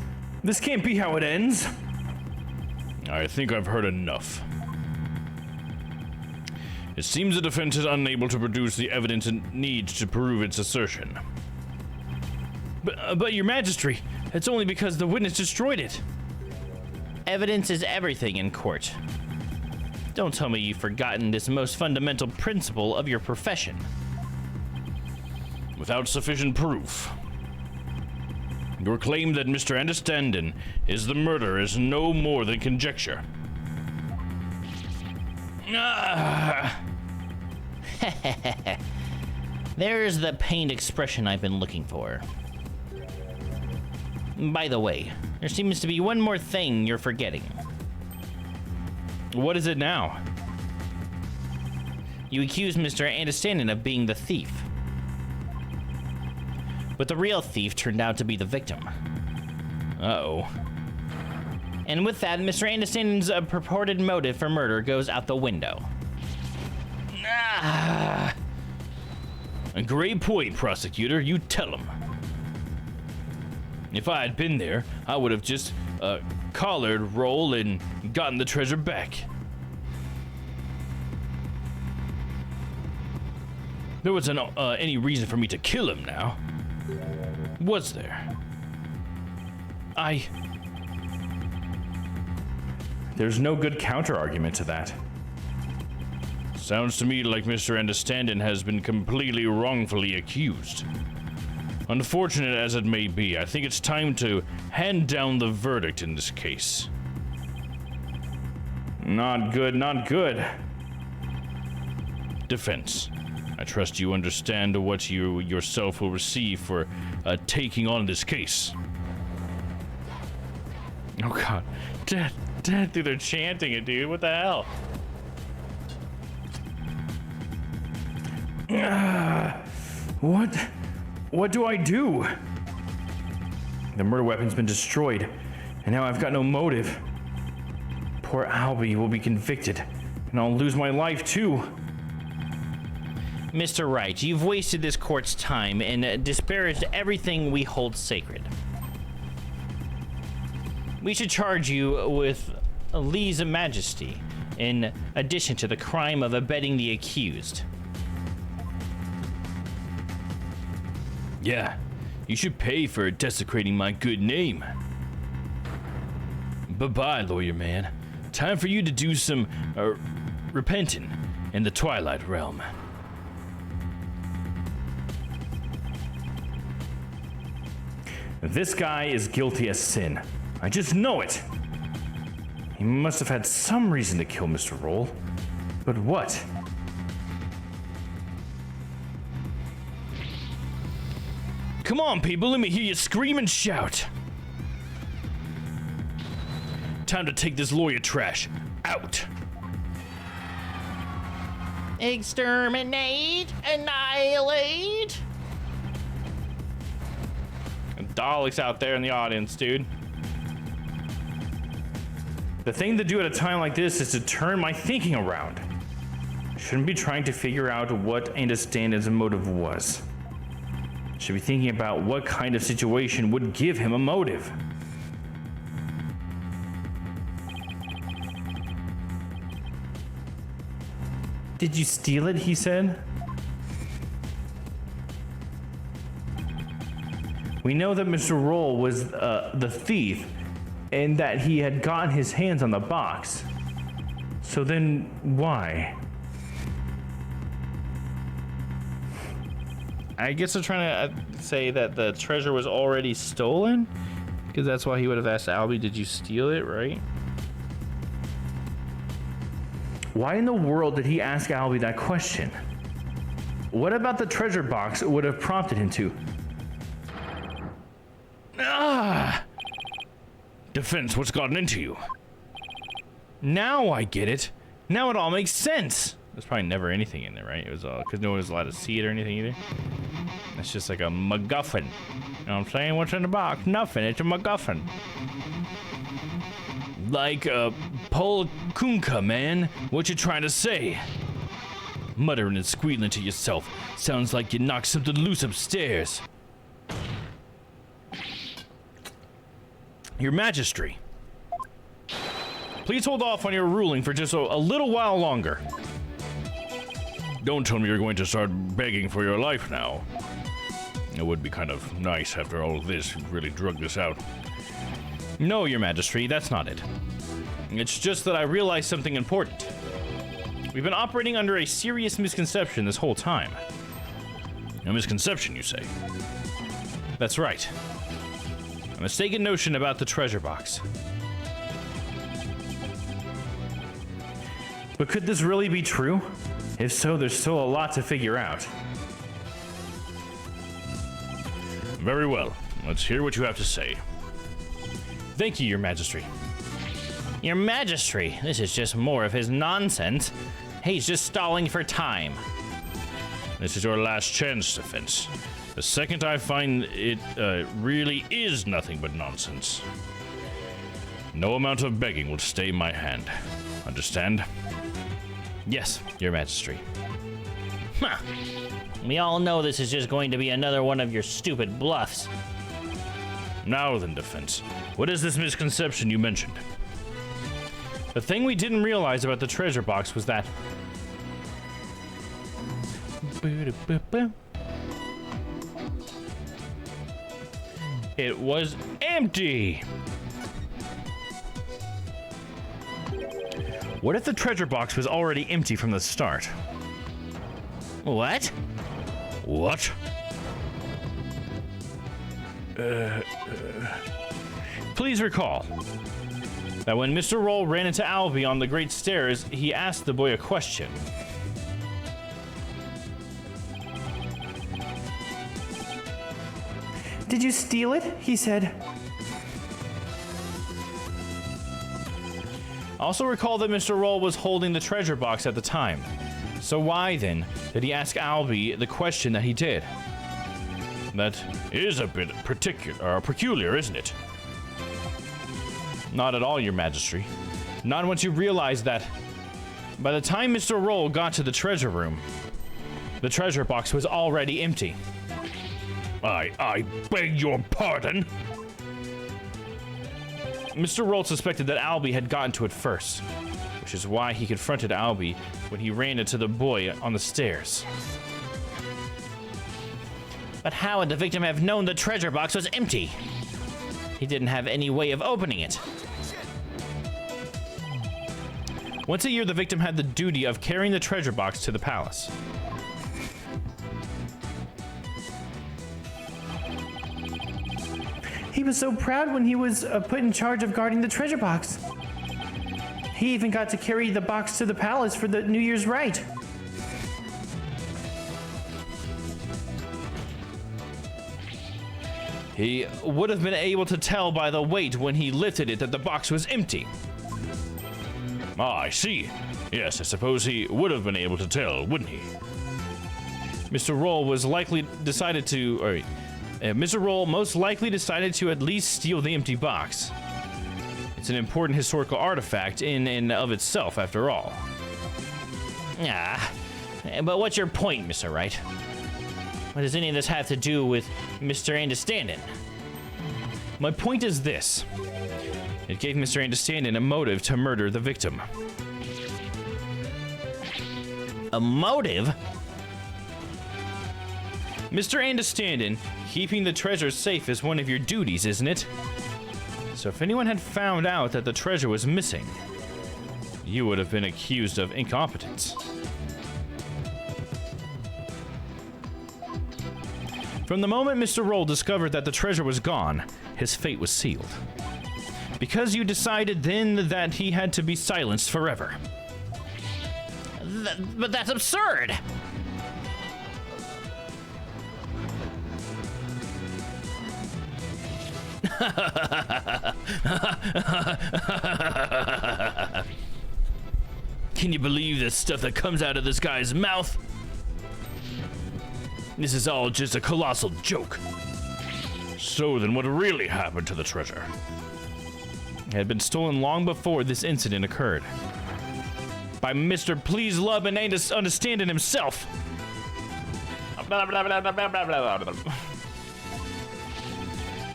can't be how it ends. I think I've heard enough. It seems the defense is unable to produce the evidence it needs to prove its assertion. But Your Majesty, it's only because the witness destroyed it. Evidence is everything in court. Don't tell me you've forgotten this most fundamental principle of your profession. Without sufficient proof, your claim that Mr. Understanding is the murderer is no more than conjecture. There's the pained expression I've been looking for. By the way, there seems to be one more thing you're forgetting. What is it now? You accuse Mr. Understanding of being the thief. But the real thief turned out to be the victim. Uh-oh. And with that, Mr. Understanding's purported motive for murder goes out the window. A great point, prosecutor. You tell him. If I had been there, I would have just collared Roll and gotten the treasure back. There wasn't any reason for me to kill him now. Was there? There's no good counter-argument to that. Sounds to me like Mr. Understanding has been completely wrongfully accused. Unfortunate as it may be, I think it's time to hand down the verdict in this case. Not good, not good. Defense, I trust you understand what you yourself will receive for taking on this case. Oh god. Dad, dude, they're chanting it, dude. What the hell? What do I do? The murder weapon's been destroyed, and now I've got no motive. Poor Albie will be convicted, and I'll lose my life too. Mr. Wright, you've wasted this court's time and disparaged everything we hold sacred. We should charge you with lese majesty, in addition to the crime of abetting the accused. Yeah, you should pay for desecrating my good name. Bye-bye, lawyer man. Time for you to do some repenting in the Twilight Realm. This guy is guilty as sin. I just know it. He must have had some reason to kill Mr. Roll. But what? Come on, people, let me hear you scream and shout. Time to take this lawyer trash out. Exterminate, annihilate. Daleks out there in the audience, dude. The thing to do at a time like this is to turn my thinking around. Shouldn't be trying to figure out what Understanding's motive was. Should be thinking about what kind of situation would give him a motive. Did you steal it? He said. We know that Mr. Roll was the thief and that he had gotten his hands on the box. So then why? I guess they're trying to say that the treasure was already stolen, because that's why he would have asked Albie, did you steal it, right? Why in the world did he ask Albie that question? What about the treasure box would have prompted him to? Defense, what's gotten into you? Now I get it. Now it all makes sense. There's probably never anything in there, right? It was because no one was allowed to see it or anything either. It's just like a MacGuffin. You know what I'm saying? What's in the box? Nothing. It's a MacGuffin. Like Paul Kunka, man. What you trying to say? Muttering and squealing to yourself. Sounds like you knocked something loose upstairs. Your Majesty. Please hold off on your ruling for just a little while longer. Don't tell me you're going to start begging for your life now. It would be kind of nice after all of this. You really drug this out. No, Your Majesty, that's not it. It's just that I realized something important. We've been operating under a serious misconception this whole time. A misconception, you say? That's right. A mistaken notion about the treasure box. But could this really be true? If so, there's still a lot to figure out. Very well. Let's hear what you have to say. Thank you, Your Majesty. Your Majesty, this is just more of his nonsense. He's just stalling for time. This is your last chance, Defense. The second I find it really is nothing but nonsense, no amount of begging will stay my hand. Understand? Yes, Your Majesty. Huh. We all know this is just going to be another one of your stupid bluffs. Now then, Defense, what is this misconception you mentioned? The thing we didn't realize about the treasure box was that... it was empty! What if the treasure box was already empty from the start? What? What? Please recall that when Mr. Roll ran into Albie on the Great Stairs, he asked the boy a question. Did you steal it? He said. Also recall that Mr. Roll was holding the treasure box at the time. So why, then, did he ask Albie the question that he did? That is a bit peculiar, isn't it? Not at all, Your Majesty. Not once you realize that by the time Mr. Roll got to the treasure room, the treasure box was already empty. I beg your pardon? Mr. Roll suspected that Albie had gotten to it first, which is why he confronted Albie when he ran into the boy on the stairs. But how would the victim have known the treasure box was empty? He didn't have any way of opening it. Once a year, the victim had the duty of carrying the treasure box to the palace. He was so proud when he was put in charge of guarding the treasure box. He even got to carry the box to the palace for the New Year's rite. He would have been able to tell by the weight when he lifted it that the box was empty. Ah, I see. Yes, I suppose he would have been able to tell, wouldn't he? Mr. Roll was likely decided to, Mr. Roll most likely decided to at least steal the empty box. It's an important historical artifact in and of itself, after all. Ah, but what's your point, Mr. Wright? What does any of this have to do with Mr. Understanding? My point is this. It gave Mr. Understanding a motive to murder the victim. A motive? Mr. Understanding, keeping the treasure safe is one of your duties, isn't it? So if anyone had found out that the treasure was missing, you would have been accused of incompetence. From the moment Mr. Roll discovered that the treasure was gone, his fate was sealed. Because you decided then that he had to be silenced forever. But that's absurd! Can you believe the stuff that comes out of this guy's mouth? This is all just a colossal joke. So then what really happened to the treasure? It had been stolen long before this incident occurred. By Mr. Please Love and Understanding himself.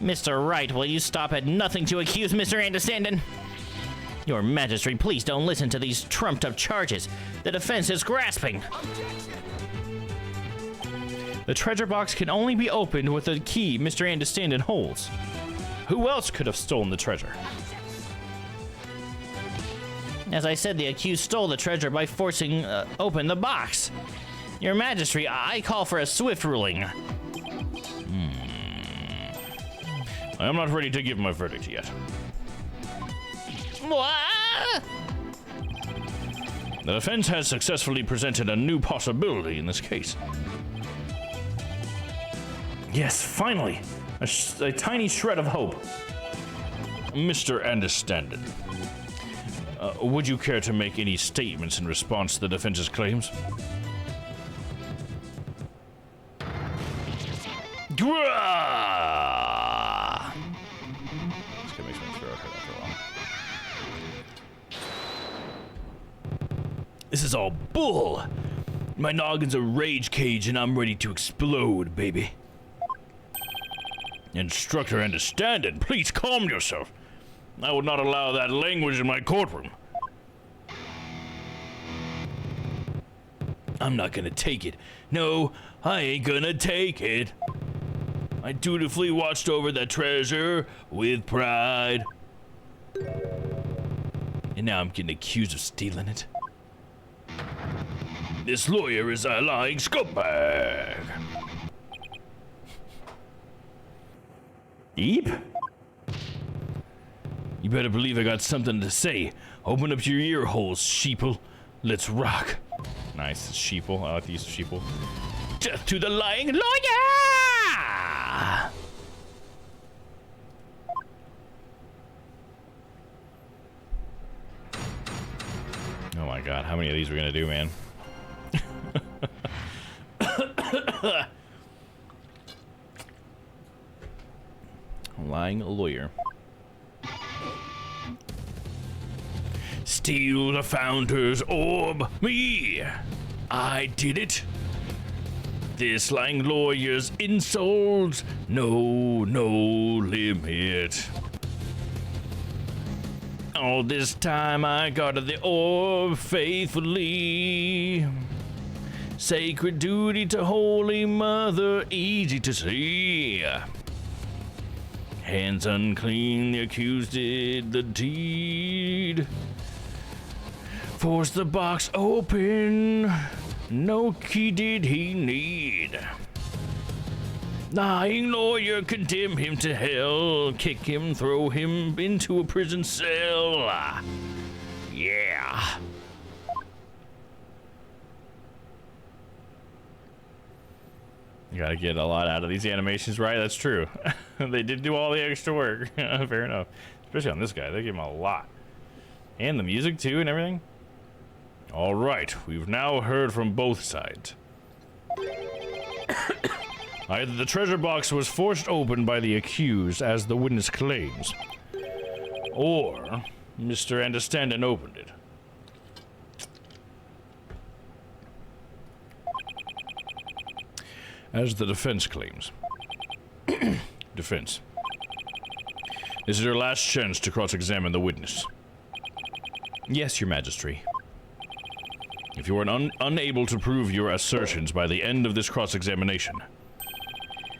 Mr. Wright, will you stop at nothing to accuse Mr. Understanding? Your Majesty, please don't listen to these trumped-up charges. The defense is grasping. The treasure box can only be opened with a key Mr. Understanding holds. Who else could have stolen the treasure? As I said, the accused stole the treasure by forcing open the box. Your Majesty, I call for a swift ruling. I'm not ready to give my verdict yet. What? The defense has successfully presented a new possibility in this case. Yes, finally! A tiny shred of hope. Mr. Understanding, would you care to make any statements in response to the defense's claims? This guy makes my throat hurt after a while. This is all bull. My noggin's a rage cage and I'm ready to explode, baby. Instructor Understanding, please calm yourself. I would not allow that language in my courtroom. I'm not gonna take it. No, I ain't gonna take it. I dutifully watched over that treasure with pride. And now I'm getting accused of stealing it. This lawyer is a lying scumbag. Eep? You better believe I got something to say. Open up your ear holes, sheeple. Let's rock. Nice, sheeple. I like the use of sheeple. Death to the lying lawyer! Oh my god, how many of these are we gonna do, man? Lying lawyer. Steal the founder's orb. Me. I did it. This lying lawyer's insults. No limit. All this time I guarded the orb faithfully. Sacred duty to Holy Mother, easy to see. Hands unclean, the accused did the deed. Forced the box open, no key did he need. Lying lawyer, condemn him to hell, kick him, throw him into a prison cell. Yeah. You gotta get a lot out of these animations, right? That's true. They did do all the extra work. Fair enough. Especially on this guy, they gave him a lot. And the music too and everything. All right, we've now heard from both sides. Either the treasure box was forced open by the accused, as the witness claims, or Mr. Understanding opened it. As the defense claims. Defense. This is your last chance to cross-examine the witness. Yes, Your Majesty. If you are unable to prove your assertions by the end of this cross-examination,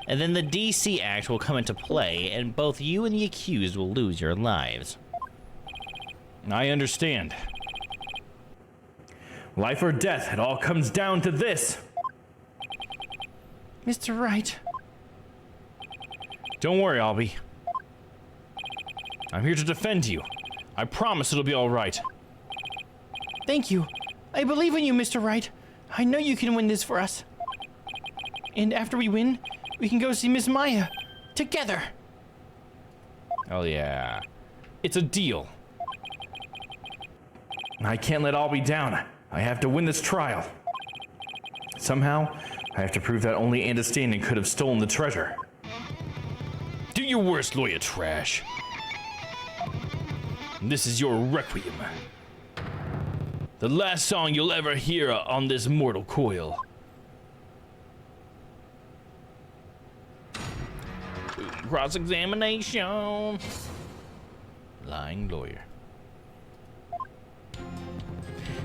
And then the DC Act will come into play, and both you and the accused will lose your lives. I understand. Life or death, it all comes down to this. Mr. Wright. Don't worry, Albie. I'm here to defend you. I promise it'll be all right. Thank you. I believe in you, Mr. Wright. I know you can win this for us. And after we win, we can go see Miss Maya. Together. Oh yeah. It's a deal. I can't let all be down. I have to win this trial. Somehow, I have to prove that only Understanding could have stolen the treasure. Do your worst, Lawyer Trash. This is your requiem. The last song you'll ever hear on this mortal coil. Cross-examination. Lying lawyer.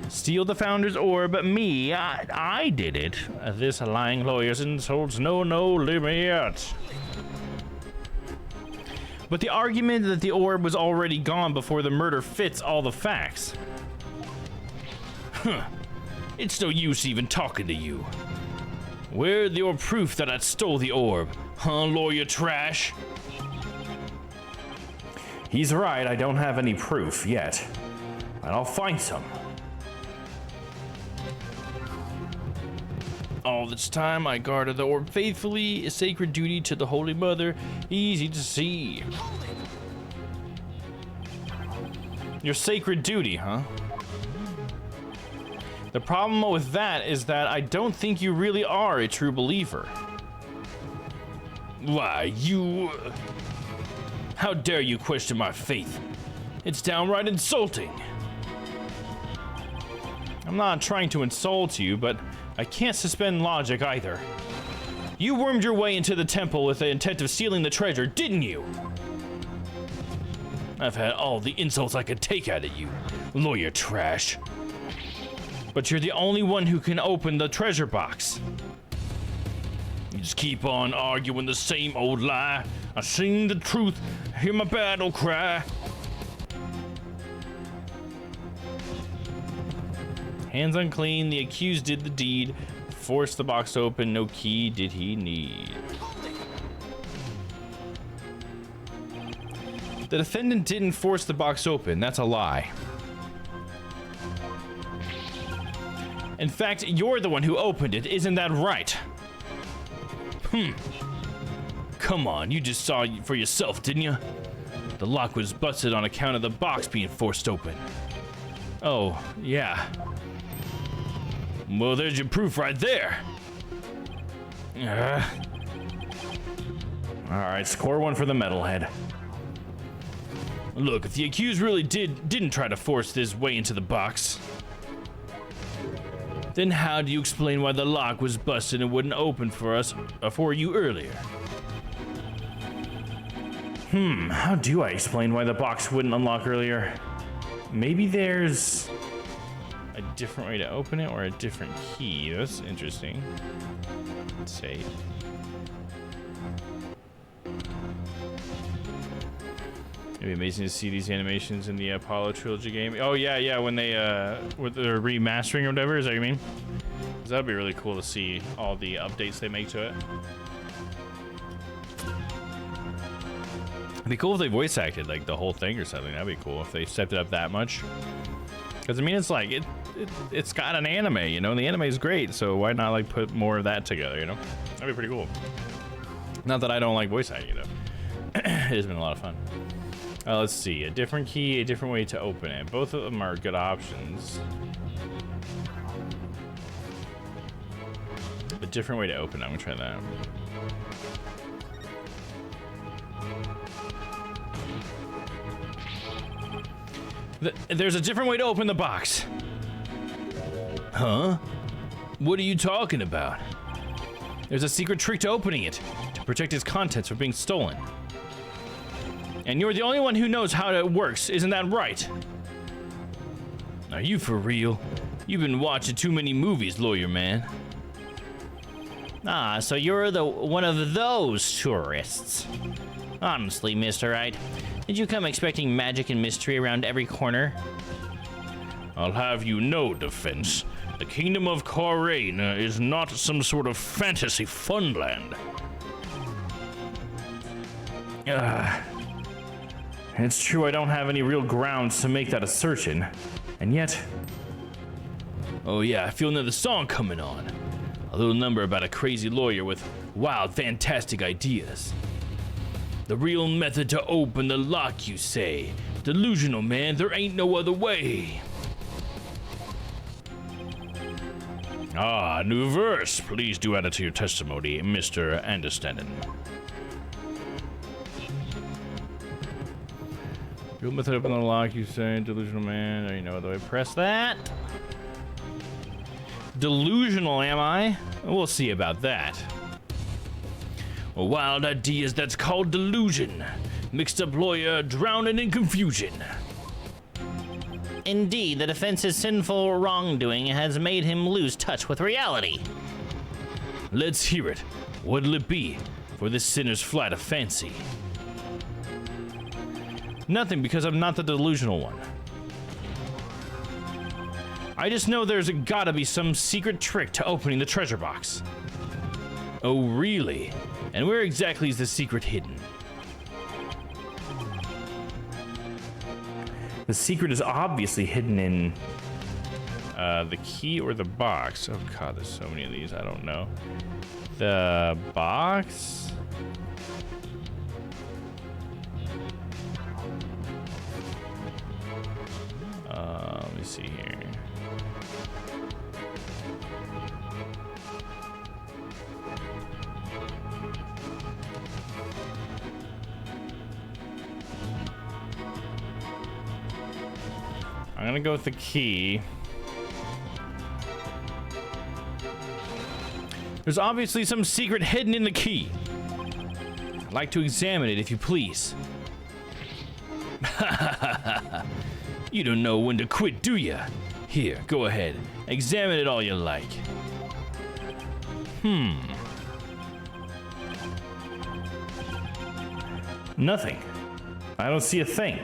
Steal the Founder's orb, but me, I did it. This lying lawyer's insults know no limit. But the argument that the orb was already gone before the murder fits all the facts. Huh. It's no use even talking to you. Where's your proof that I stole the orb? Huh, Lawyer Trash? He's right, I don't have any proof yet. But I'll find some. All this time I guarded the orb faithfully, a sacred duty to the Holy Mother, easy to see. Your sacred duty, huh? The problem with that is that I don't think you really are a true believer. Why, you... How dare you question my faith? It's downright insulting. I'm not trying to insult you, but I can't suspend logic either. You wormed your way into the temple with the intent of stealing the treasure, didn't you? I've had all the insults I could take out of you, Lawyer Trash. But you're the only one who can open the treasure box. You just keep on arguing the same old lie. I sing the truth, hear my battle cry. Hands unclean, the accused did the deed. Forced the box open, no key did he need. The defendant didn't force the box open, that's a lie. In fact, you're the one who opened it, isn't that right? Come on, you just saw for yourself, didn't you? The lock was busted on account of the box being forced open. Oh, yeah. Well, there's your proof right there. Alright, score one for the metalhead. Look, if the accused really didn't try to force his way into the box, then how do you explain why the lock was busted and wouldn't open for us, for you earlier? How do I explain why the box wouldn't unlock earlier? Maybe there's a different way to open it or a different key. That's interesting. Let's see. It'd be amazing to see these animations in the Apollo trilogy game. Oh yeah, when they with the remastering or whatever, is that what you mean? 'Cause that'd be really cool to see all the updates they make to it. It'd be cool if they voice acted like the whole thing or something. That'd be cool if they stepped it up that much. Because I mean, it's like it's got an anime, you know, and the anime is great. So why not like put more of that together, you know? That'd be pretty cool. Not that I don't like voice acting though. It has been a lot of fun. Let's see, a different key, a different way to open it. Both of them are good options. A different way to open it. I'm gonna try that. There's a different way to open the box. Huh? What are you talking about? There's a secret trick to opening it, to protect its contents from being stolen. And you're the only one who knows how it works, isn't that right? Are you for real? You've been watching too many movies, lawyer man. Ah, so you're one of those tourists. Honestly, Mr. Wright, did you come expecting magic and mystery around every corner? I'll have you know, Defense, the kingdom of Corraine is not some sort of fantasy funland. It's true I don't have any real grounds to make that assertion, and yet... Oh yeah, I feel another song coming on. A little number about a crazy lawyer with wild, fantastic ideas. The real method to open the lock, you say? Delusional, man, there ain't no other way. Ah, new verse. Please do add it to your testimony, Mr. Understanding. Good method up on the lock, you say, delusional man. Oh, you know the way. Press that. Delusional, am I? We'll see about that. Wild ideas, that's called delusion. Mixed up lawyer, drowning in confusion. Indeed, the defense's sinful wrongdoing has made him lose touch with reality. Let's hear it. What'll it be for this sinner's flight of fancy? Nothing, because I'm not the delusional one. I just know there's gotta be some secret trick to opening the treasure box. Oh, really? And where exactly is the secret hidden? The secret is obviously hidden in the key or the box. Oh god, there's so many of these. I don't know. The box? Let me see here. I'm gonna go with the key. There's obviously some secret hidden in the key. I'd like to examine it, if you please. You don't know when to quit, do ya? Here, go ahead. Examine it all you like. Nothing. I don't see a thing.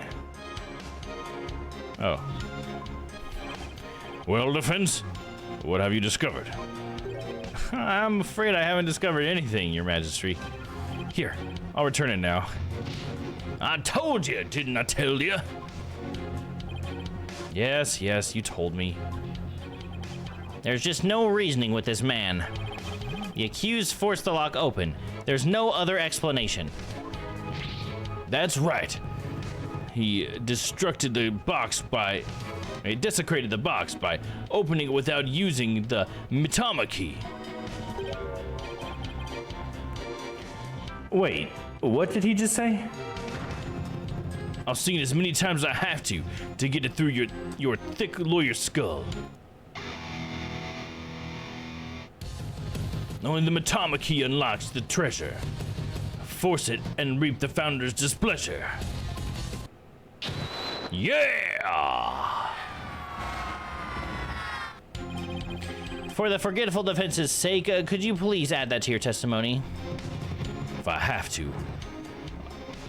Oh. Well, defense, what have you discovered? I'm afraid I haven't discovered anything, Your Majesty. Here, I'll return it now. I told you, didn't I tell you? Yes, you told me. There's just no reasoning with this man. The accused forced the lock open. There's no other explanation. That's right. He desecrated the box by opening it without using the Mitama key. Wait, what did he just say? I'll sing it as many times as I have to get it through your thick lawyer skull. Only the Mitama key unlocks the treasure. Force it and reap the founder's displeasure. Yeah! For the forgetful defense's sake, could you please add that to your testimony? If I have to.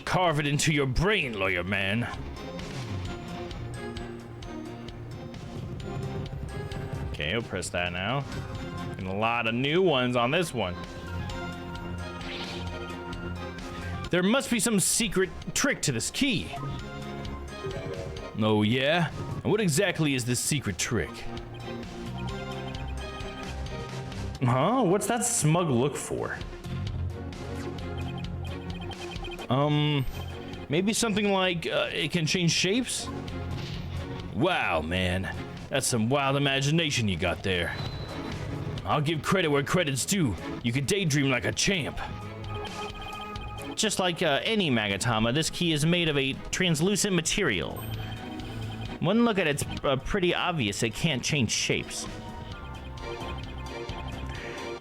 Carve it into your brain, lawyer man. Okay, I'll press that now. And a lot of new ones on this one. There must be some secret trick to this key. Oh, yeah? And what exactly is this secret trick? Huh? What's that smug look for? Maybe something like it can change shapes? Wow, man. That's some wild imagination you got there. I'll give credit where credit's due. You could daydream like a champ. Just like any Magatama, this key is made of a translucent material. One look at it's pretty obvious it can't change shapes.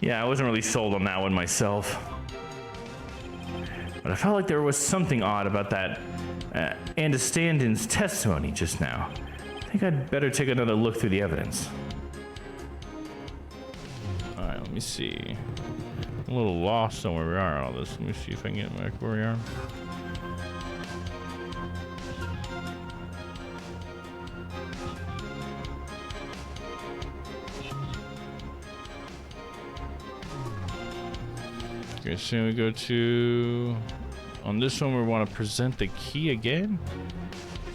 Yeah, I wasn't really sold on that one myself. But I felt like there was something odd about that understanding's testimony just now. I think I'd better take another look through the evidence. Alright, let me see. I'm a little lost on where we are on all this. Let me see if I can get back where we are. Okay, so we go to... On this one, we want to present the key again.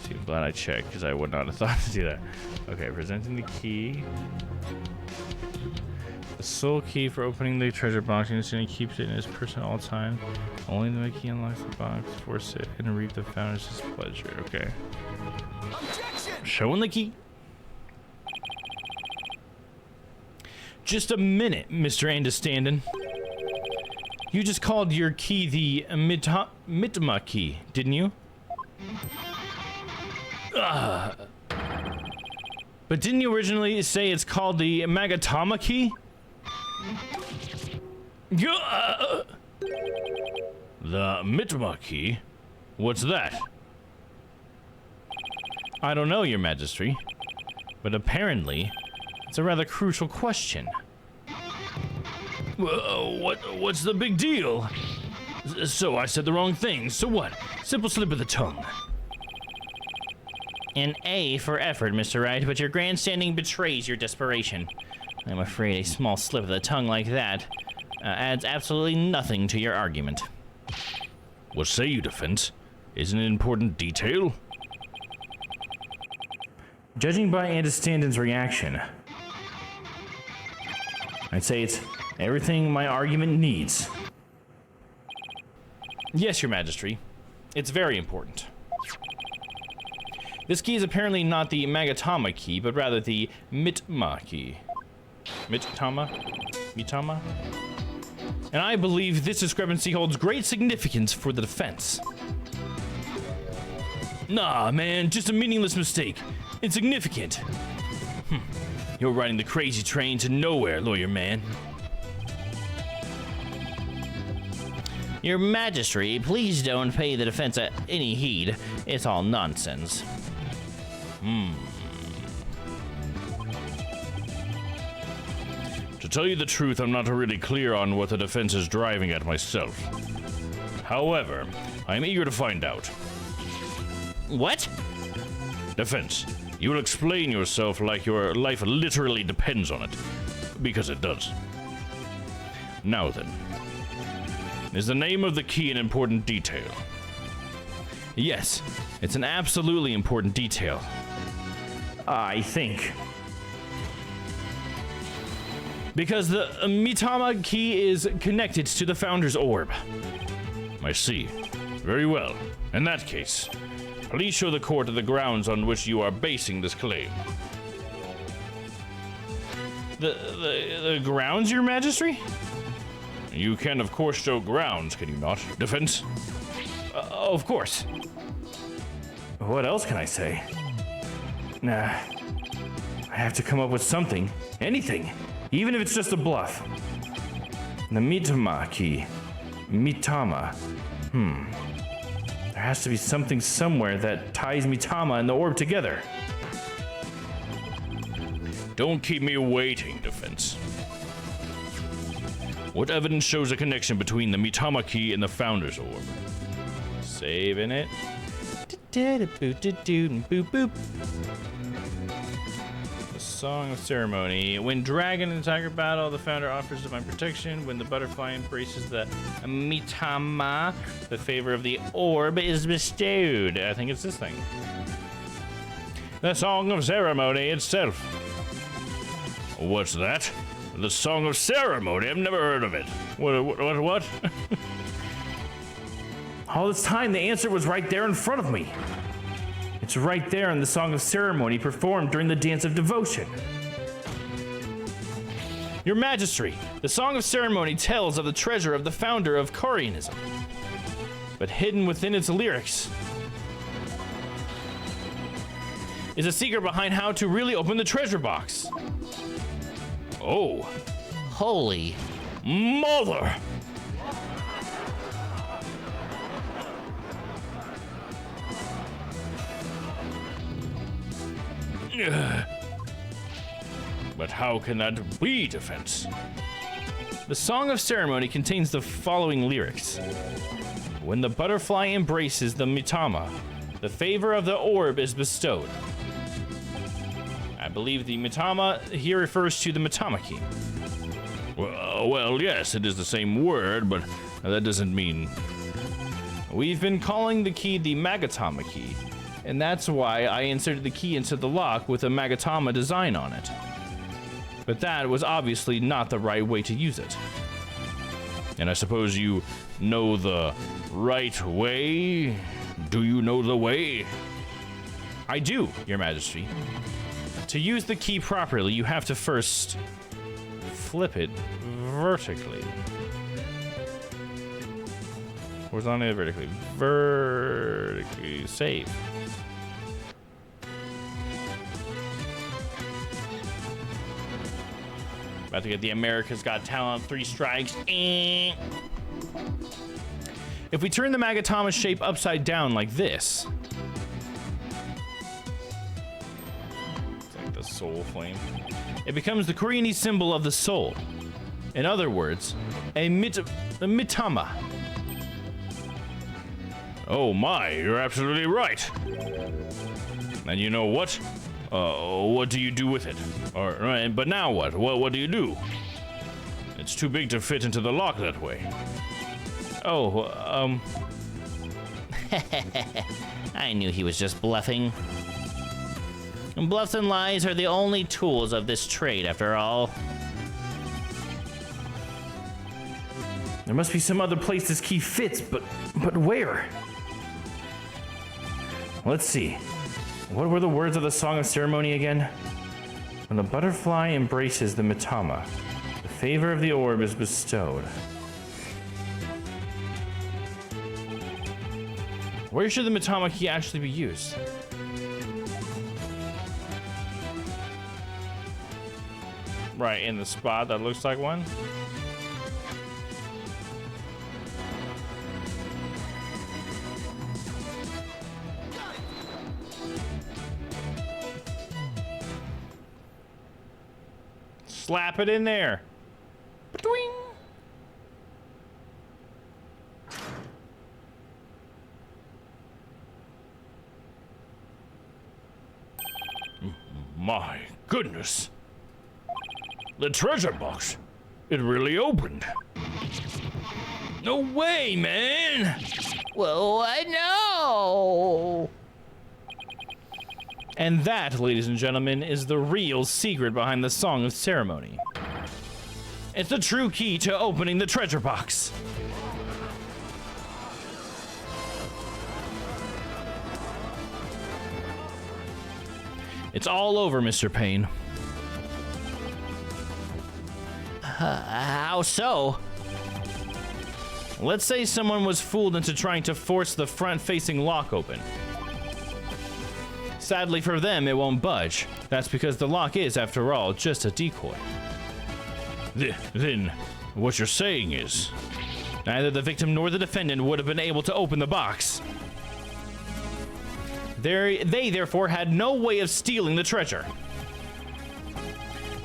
See, I'm glad I checked, because I would not have thought to do that. Okay, presenting the key. The sole key for opening the treasure box, and he keeps it in his purse at all times. Only the key unlocks the box, force it, and reap the founder's displeasure. Okay. Showing the key. Just a minute, Mr. Andestanden. You just called your key the Mitama key, didn't you? But didn't you originally say it's called the Magatama key? The Mitama key? What's that? I don't know, Your Majesty, but apparently it's a rather crucial question. What's the big deal? So I said the wrong thing. So what? Simple slip of the tongue. An A for effort, Mr. Wright, but your grandstanding betrays your desperation. I'm afraid a small slip of the tongue like that adds absolutely nothing to your argument. What say you, defense? Isn't it an important detail? Judging by Andestanden's reaction, I'd say it's everything my argument needs. Yes, Your Majesty. It's very important. This key is apparently not the Magatama key, but rather the Mitama key. Mitama? And I believe this discrepancy holds great significance for the defense. Nah, man, just a meaningless mistake. Insignificant. You're riding the crazy train to nowhere, lawyer man. Your Majesty, please don't pay the defense any heed. It's all nonsense. To tell you the truth, I'm not really clear on what the defense is driving at myself. However, I'm eager to find out. What? Defense, you will explain yourself like your life literally depends on it. Because it does. Now then, is the name of the key an important detail? Yes, it's an absolutely important detail. I think. Because the Mitama key is connected to the Founder's Orb. I see. Very well. In that case, please show the court the grounds on which you are basing this claim. The grounds, Your Majesty? You can, of course, show grounds, can you not? Defense? Of course. What else can I say? Nah. I have to come up with something. Anything. Even if it's just a bluff. The Mitama key. Mitama. There has to be something somewhere that ties Mitama and the orb together. Don't keep me waiting, defense. What evidence shows a connection between the Mitama key and the Founder's Orb? Saving it. Boop. The Song of Ceremony. When dragon and tiger battle, the Founder offers divine protection. When the butterfly embraces the Mitama, the favor of the orb is bestowed. I think it's this thing. The Song of Ceremony itself. What's that? The Song of Ceremony? I've never heard of it. What? All this time, the answer was right there in front of me. It's right there in the Song of Ceremony performed during the Dance of Devotion. Your Majesty, the Song of Ceremony tells of the treasure of the founder of Koreanism, but hidden within its lyrics is a secret behind how to really open the treasure box. Oh. Holy mother! But how can that be, defense? The Song of Ceremony contains the following lyrics. When the butterfly embraces the Mitama, the favor of the orb is bestowed. I believe the Mitama here refers to the Mitama key. Well, yes, it is the same word, but that doesn't mean... We've been calling the key the Magatama key, and that's why I inserted the key into the lock with a Magatama design on it. But that was obviously not the right way to use it. And I suppose you know the right way? Do you know the way? I do, Your Majesty. To use the key properly, you have to first flip it vertically. Horizontally or vertically? Vertically. Save. About to get the America's Got Talent 3 strikes. If we turn the Magatama shape upside down like this. It's like the soul flame. It becomes the Korean symbol of the soul. In other words, a mitama. Oh my, you're absolutely right. And you know what? What do you do with it? Alright, but now what? What do you do? It's too big to fit into the lock that way. Oh, I knew he was just bluffing. Bluffs and lies are the only tools of this trade, after all. There must be some other place this key fits, but where? Let's see. What were the words of the Song of Ceremony again? When the butterfly embraces the mitama, the favor of the orb is bestowed. Where should the mitama key actually be used? Right in the spot that looks like one. Slap it in there. Ba-doing. My goodness. The treasure box. It really opened. No way, man. Well, I know. And that, ladies and gentlemen, is the real secret behind the Song of Ceremony. It's the true key to opening the treasure box. It's all over, Mr. Payne. How so? Let's say someone was fooled into trying to force the front-facing lock open. Sadly for them, it won't budge. That's because the lock is, after all, just a decoy. Then, what you're saying is... Neither the victim nor the defendant would have been able to open the box. They therefore had no way of stealing the treasure.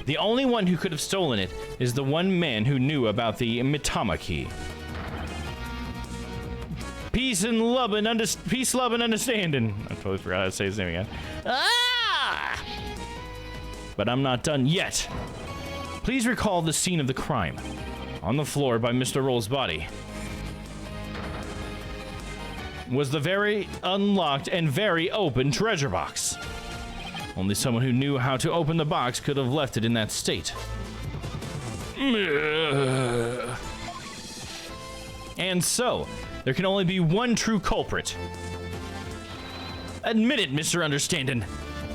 The only one who could have stolen it is the one man who knew about the mitama key. Peace, love, and understanding. I totally forgot how to say his name again. Ah! But I'm not done yet. Please recall the scene of the crime. On the floor by Mr. Roll's body was the very unlocked and very open treasure box. Only someone who knew how to open the box could have left it in that state. And so, there can only be one true culprit. Admit it, Mr. Understandin'.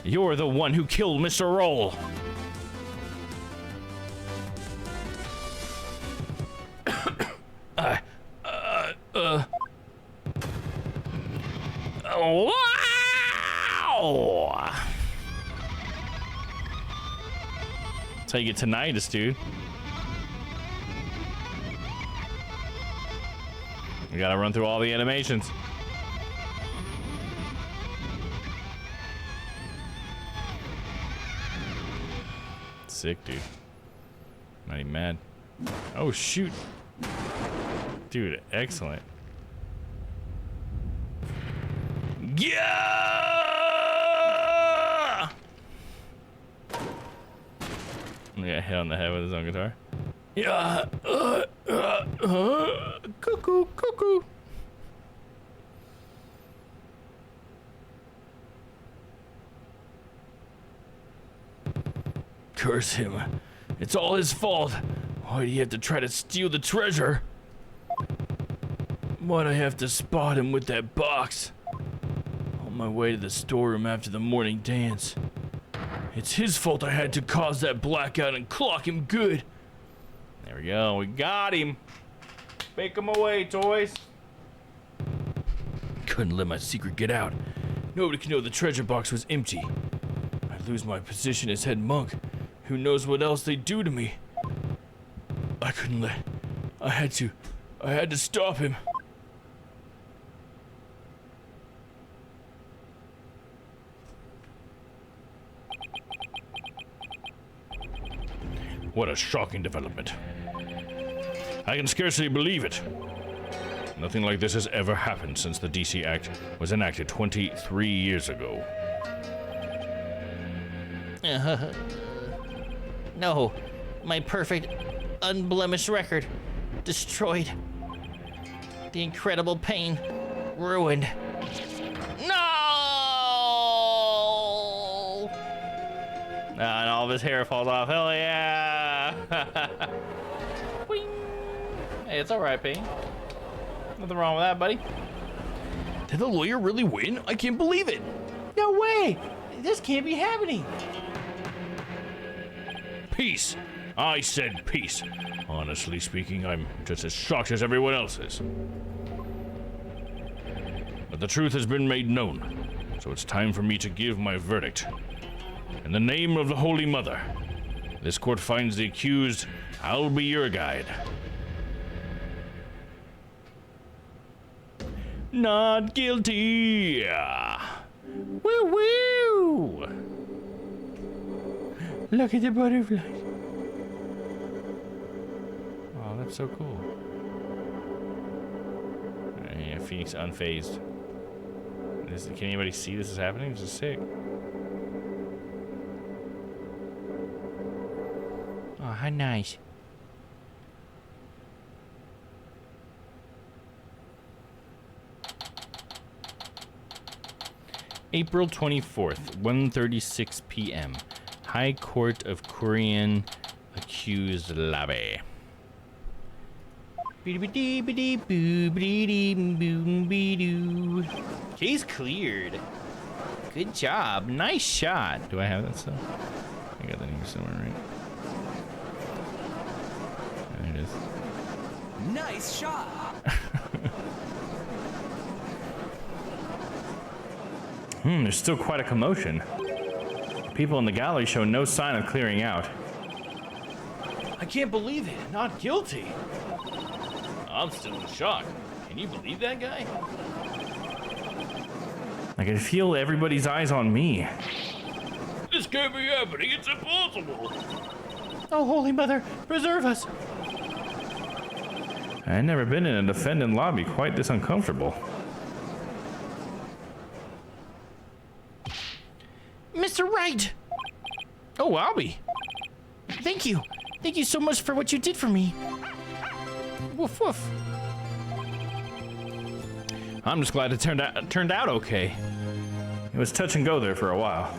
You're the one who killed Mr. Roll. Wow! That's how you get tinnitus, dude. We gotta run through all the animations. Sick, dude. Not even mad. Oh, shoot. Dude, excellent. Yeah! I'm gonna get hit on the head with his own guitar. Yeah. Cuckoo, cuckoo. Curse him. It's all his fault. Why do you have to try to steal the treasure? Why'd I have to spot him with that box? On my way to the storeroom after the morning dance. It's his fault I had to cause that blackout and clock him good. go. We got him. Make him away, toys. Couldn't let my secret get out. Nobody could know the treasure box was empty. I'd lose my position as head monk. Who knows what else they'd do to me? I couldn't let... I had to stop him. What a shocking development. I can scarcely believe it. Nothing like this has ever happened since the DC Act was enacted 23 years ago. No, my perfect, unblemished record. Destroyed. The incredible pain. Ruined. No! And all of his hair falls off. Hell yeah! Hey, it's alright, P. Nothing wrong with that, buddy. Did the lawyer really win? I can't believe it. No way! This can't be happening. Peace. I said peace. Honestly speaking, I'm just as shocked as everyone else is. But the truth has been made known, so it's time for me to give my verdict. In the name of the Holy Mother, this court finds the accused. I'll be your guide. Not guilty. Woo woo! Look at the butterflies. Oh, that's so cool. Yeah, Phoenix unfazed. Can anybody see this is happening? This is sick. Oh, how nice. April 24th, 1:36 p.m. High Court of Korean accused lobby. Case cleared. Good job. Nice shot. Do I have that stuff? I got that here somewhere, right? There it is. Nice shot. There's still quite a commotion. People in the gallery show no sign of clearing out. I can't believe it. Not guilty. I'm still in shock. Can you believe that guy? I can feel everybody's eyes on me. This can't be happening. It's impossible. Oh, Holy Mother, preserve us. I've never been in a defendant lobby quite this uncomfortable. Mr. Wright! Oh, Albie. Thank you. Thank you so much for what you did for me. Woof woof. I'm just glad it turned out okay. It was touch and go there for a while.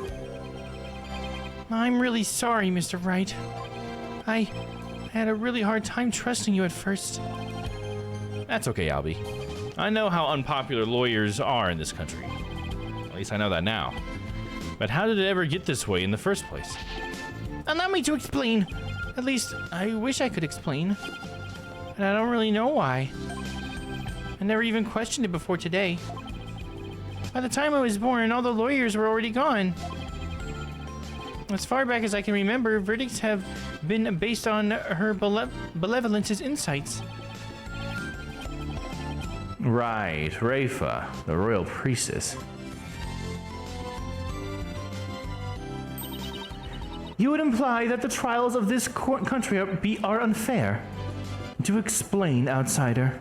I'm really sorry, Mr. Wright. I had a really hard time trusting you at first. That's okay, Albie. I know how unpopular lawyers are in this country. At least I know that now. But how did it ever get this way in the first place? Allow me to explain. At least, I wish I could explain. And I don't really know why. I never even questioned it before today. By the time I was born, all the lawyers were already gone. As far back as I can remember, verdicts have been based on her benevolence's insights. Right, Rafa, the royal priestess. You would imply that the trials of this country are unfair. Do explain, outsider.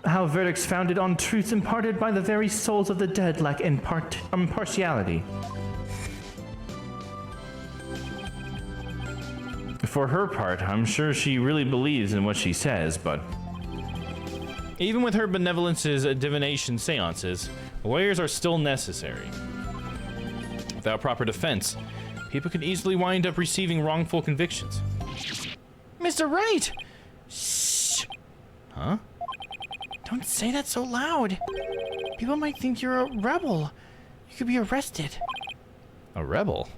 How verdicts founded on truths imparted by the very souls of the dead lack impartiality. For her part, I'm sure she really believes in what she says, but... Even with her benevolence's divination seances, lawyers are still necessary. Without proper defense, people can easily wind up receiving wrongful convictions. Mr. Wright! Shh! Huh? Don't say that so loud. People might think you're a rebel. You could be arrested. A rebel?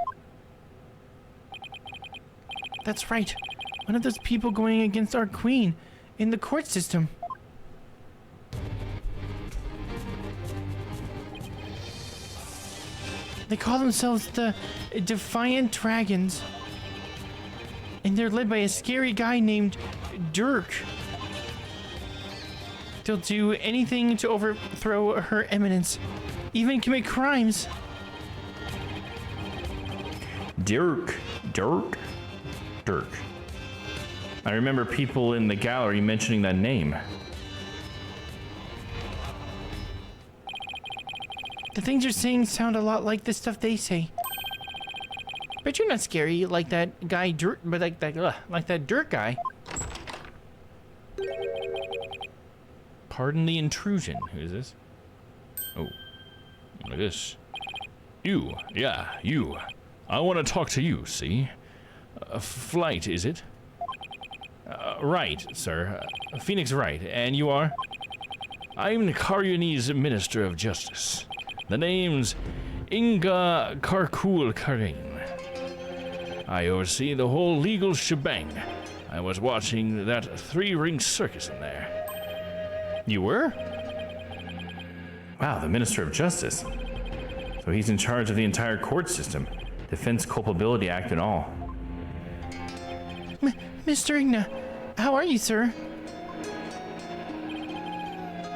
That's right. One of those people going against our queen in the court system. They call themselves the Defiant Dragons. And they're led by a scary guy named Dirk. They'll do anything to overthrow Her Eminence, even commit crimes. Dirk. I remember people in the gallery mentioning that name. The things you're saying sound a lot like the stuff they say. But you're not scary like that guy Dirk, but like that Dirk guy. Pardon the intrusion. Who is this? Oh, look at this. You, yeah, you. I want to talk to you, see? Flight, is it? Right, sir. Phoenix Wright, and you are? I'm the Karyunese Minister of Justice. The name's Inga Karkul Karin. I oversee the whole legal shebang. I was watching that three-ring circus in there. You were? Wow, the Minister of Justice. So he's in charge of the entire court system. Defense Culpability Act and all. Mr. Igna, how are you, sir?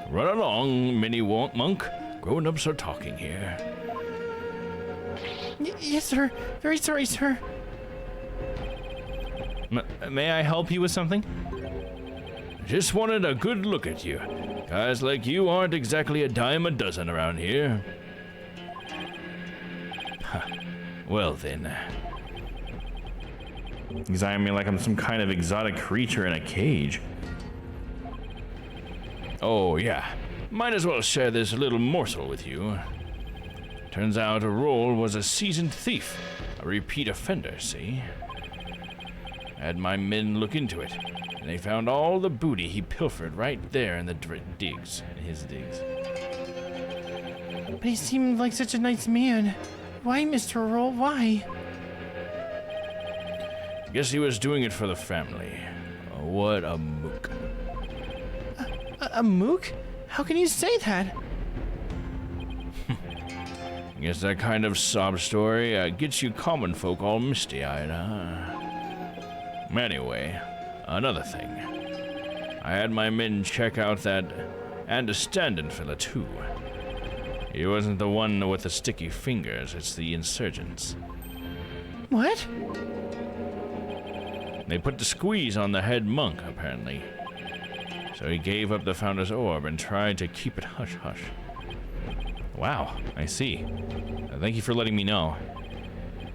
Run along, mini monk. Grown-ups are talking here. Yes, sir. Very sorry, sir. May I help you with something? Just wanted a good look at you. Guys like you aren't exactly a dime a dozen around here. Huh. Well then. Examine me like I'm some kind of exotic creature in a cage. Oh yeah, might as well share this little morsel with you. Turns out Roll was a seasoned thief, a repeat offender, see? Had my men look into it, and they found all the booty he pilfered right there in the his digs. But he seemed like such a nice man. Why, Mr. Roll, why? Guess he was doing it for the family. Oh, what a mook. A mook? How can you say that? Guess that kind of sob story gets you common folk all misty-eyed, huh? Anyway, another thing. I had my men check out that understanding fella too. He wasn't the one with the sticky fingers, it's the insurgents. What? They put the squeeze on the head monk, apparently. So he gave up the Founder's Orb and tried to keep it hush-hush. Wow, I see. Thank you for letting me know.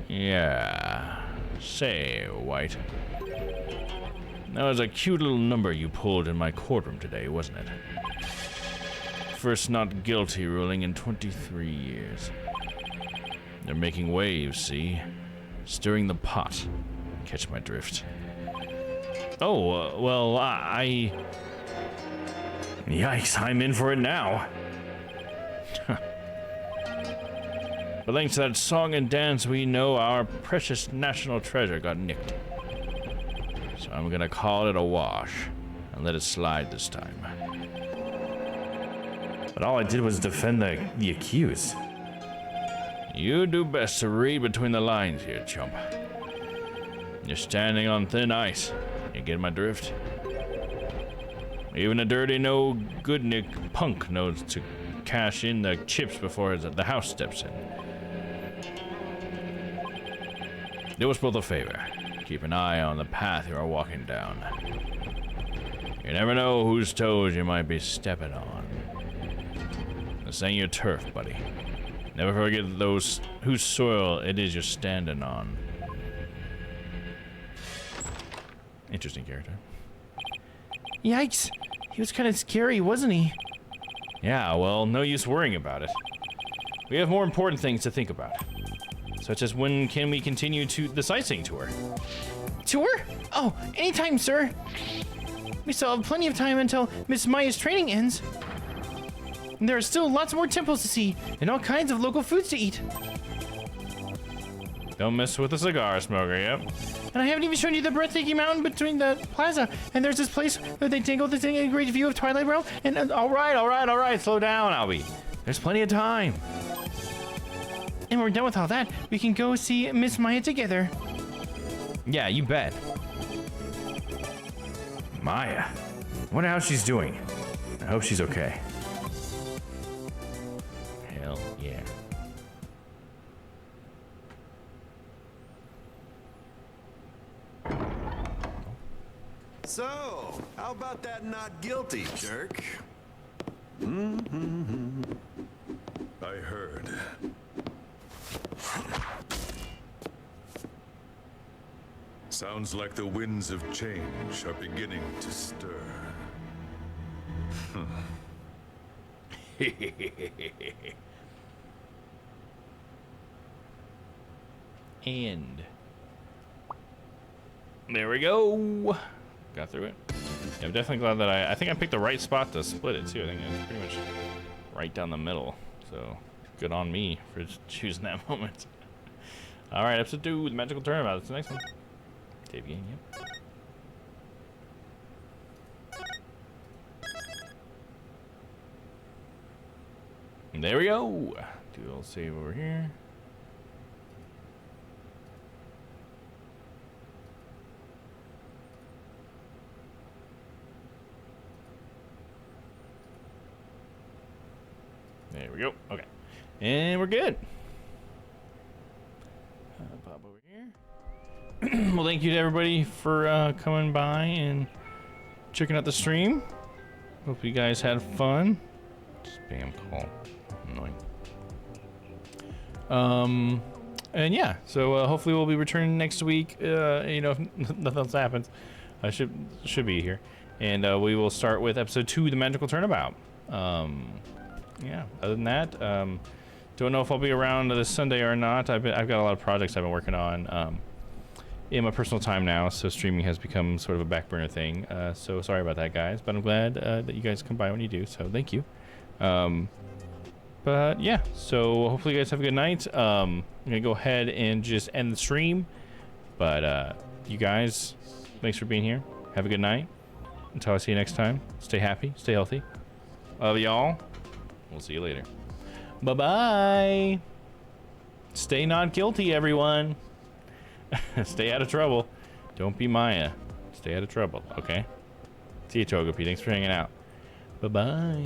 Yeah. Say, White. That was a cute little number you pulled in my courtroom today, wasn't it? First not guilty ruling in 23 years. They're making waves, see? Stirring the pot. Catch my drift. Oh, well, I... Yikes, I'm in for it now. But thanks to that song and dance, we know our precious national treasure got nicked. So I'm gonna call it a wash and let it slide this time. But all I did was defend the accused. You do best to read between the lines here, chump. You're standing on thin ice. You get my drift? Even a dirty, no-good Nick punk knows to cash in the chips before the house steps in. Do us both a favor. Keep an eye on the path you are walking down. You never know whose toes you might be stepping on. This ain't your turf, buddy. Never forget those whose soil it is you're standing on. Interesting character. Yikes. He was kind of scary, wasn't he? Yeah, well, no use worrying about it. We have more important things to think about. Such as when can we continue to the sightseeing tour? Tour? Oh, anytime, sir. We still have plenty of time until Miss Maya's training ends. And there are still lots more temples to see, and all kinds of local foods to eat. Don't mess with the cigar smoker, yep. And I haven't even shown you the breathtaking mountain between the plaza. And there's this place where they tingle this thing, a great view of Twilight Realm. And all right, slow down, Albie. There's plenty of time. And when we're done with all that, we can go see Miss Maya together. Yeah, you bet. Maya. I wonder how she's doing. I hope she's okay. Hell yeah. So, how about that not guilty, jerk? I heard. Sounds like the winds of change are beginning to stir. And there we go. Got through it. Yeah, I'm definitely glad that I think I picked the right spot to split it too. I think it's pretty much right down the middle. So good on me for choosing that moment. All right, episode 2, the magical turnabout. That's the next one. Save game, yep. And there we go. Do a little save over here. There we go. Okay. And we're good. Pop over here. Well, thank you to everybody for coming by and checking out the stream. Hope you guys had fun. Spam call. Annoying. And yeah, so hopefully we'll be returning next week. You know, if nothing else happens, I should be here. And we will start with episode 2, the magical turnabout. Yeah, other than that, don't know if I'll be around this Sunday or not. I've got a lot of projects I've been working on in my personal time now, so streaming has become sort of a back burner thing. So sorry about that, guys, but I'm glad that you guys come by when you do, so thank you. But yeah, so hopefully you guys have a good night. I'm gonna go ahead and just end the stream, but you guys, thanks for being here. Have a good night. Until I see you next time, stay happy, stay healthy. Love y'all. We'll see you later. Bye-bye. Stay not guilty, everyone. Stay out of trouble. Don't be Maya. Stay out of trouble, okay? See you, Togepi. Thanks for hanging out. Bye-bye.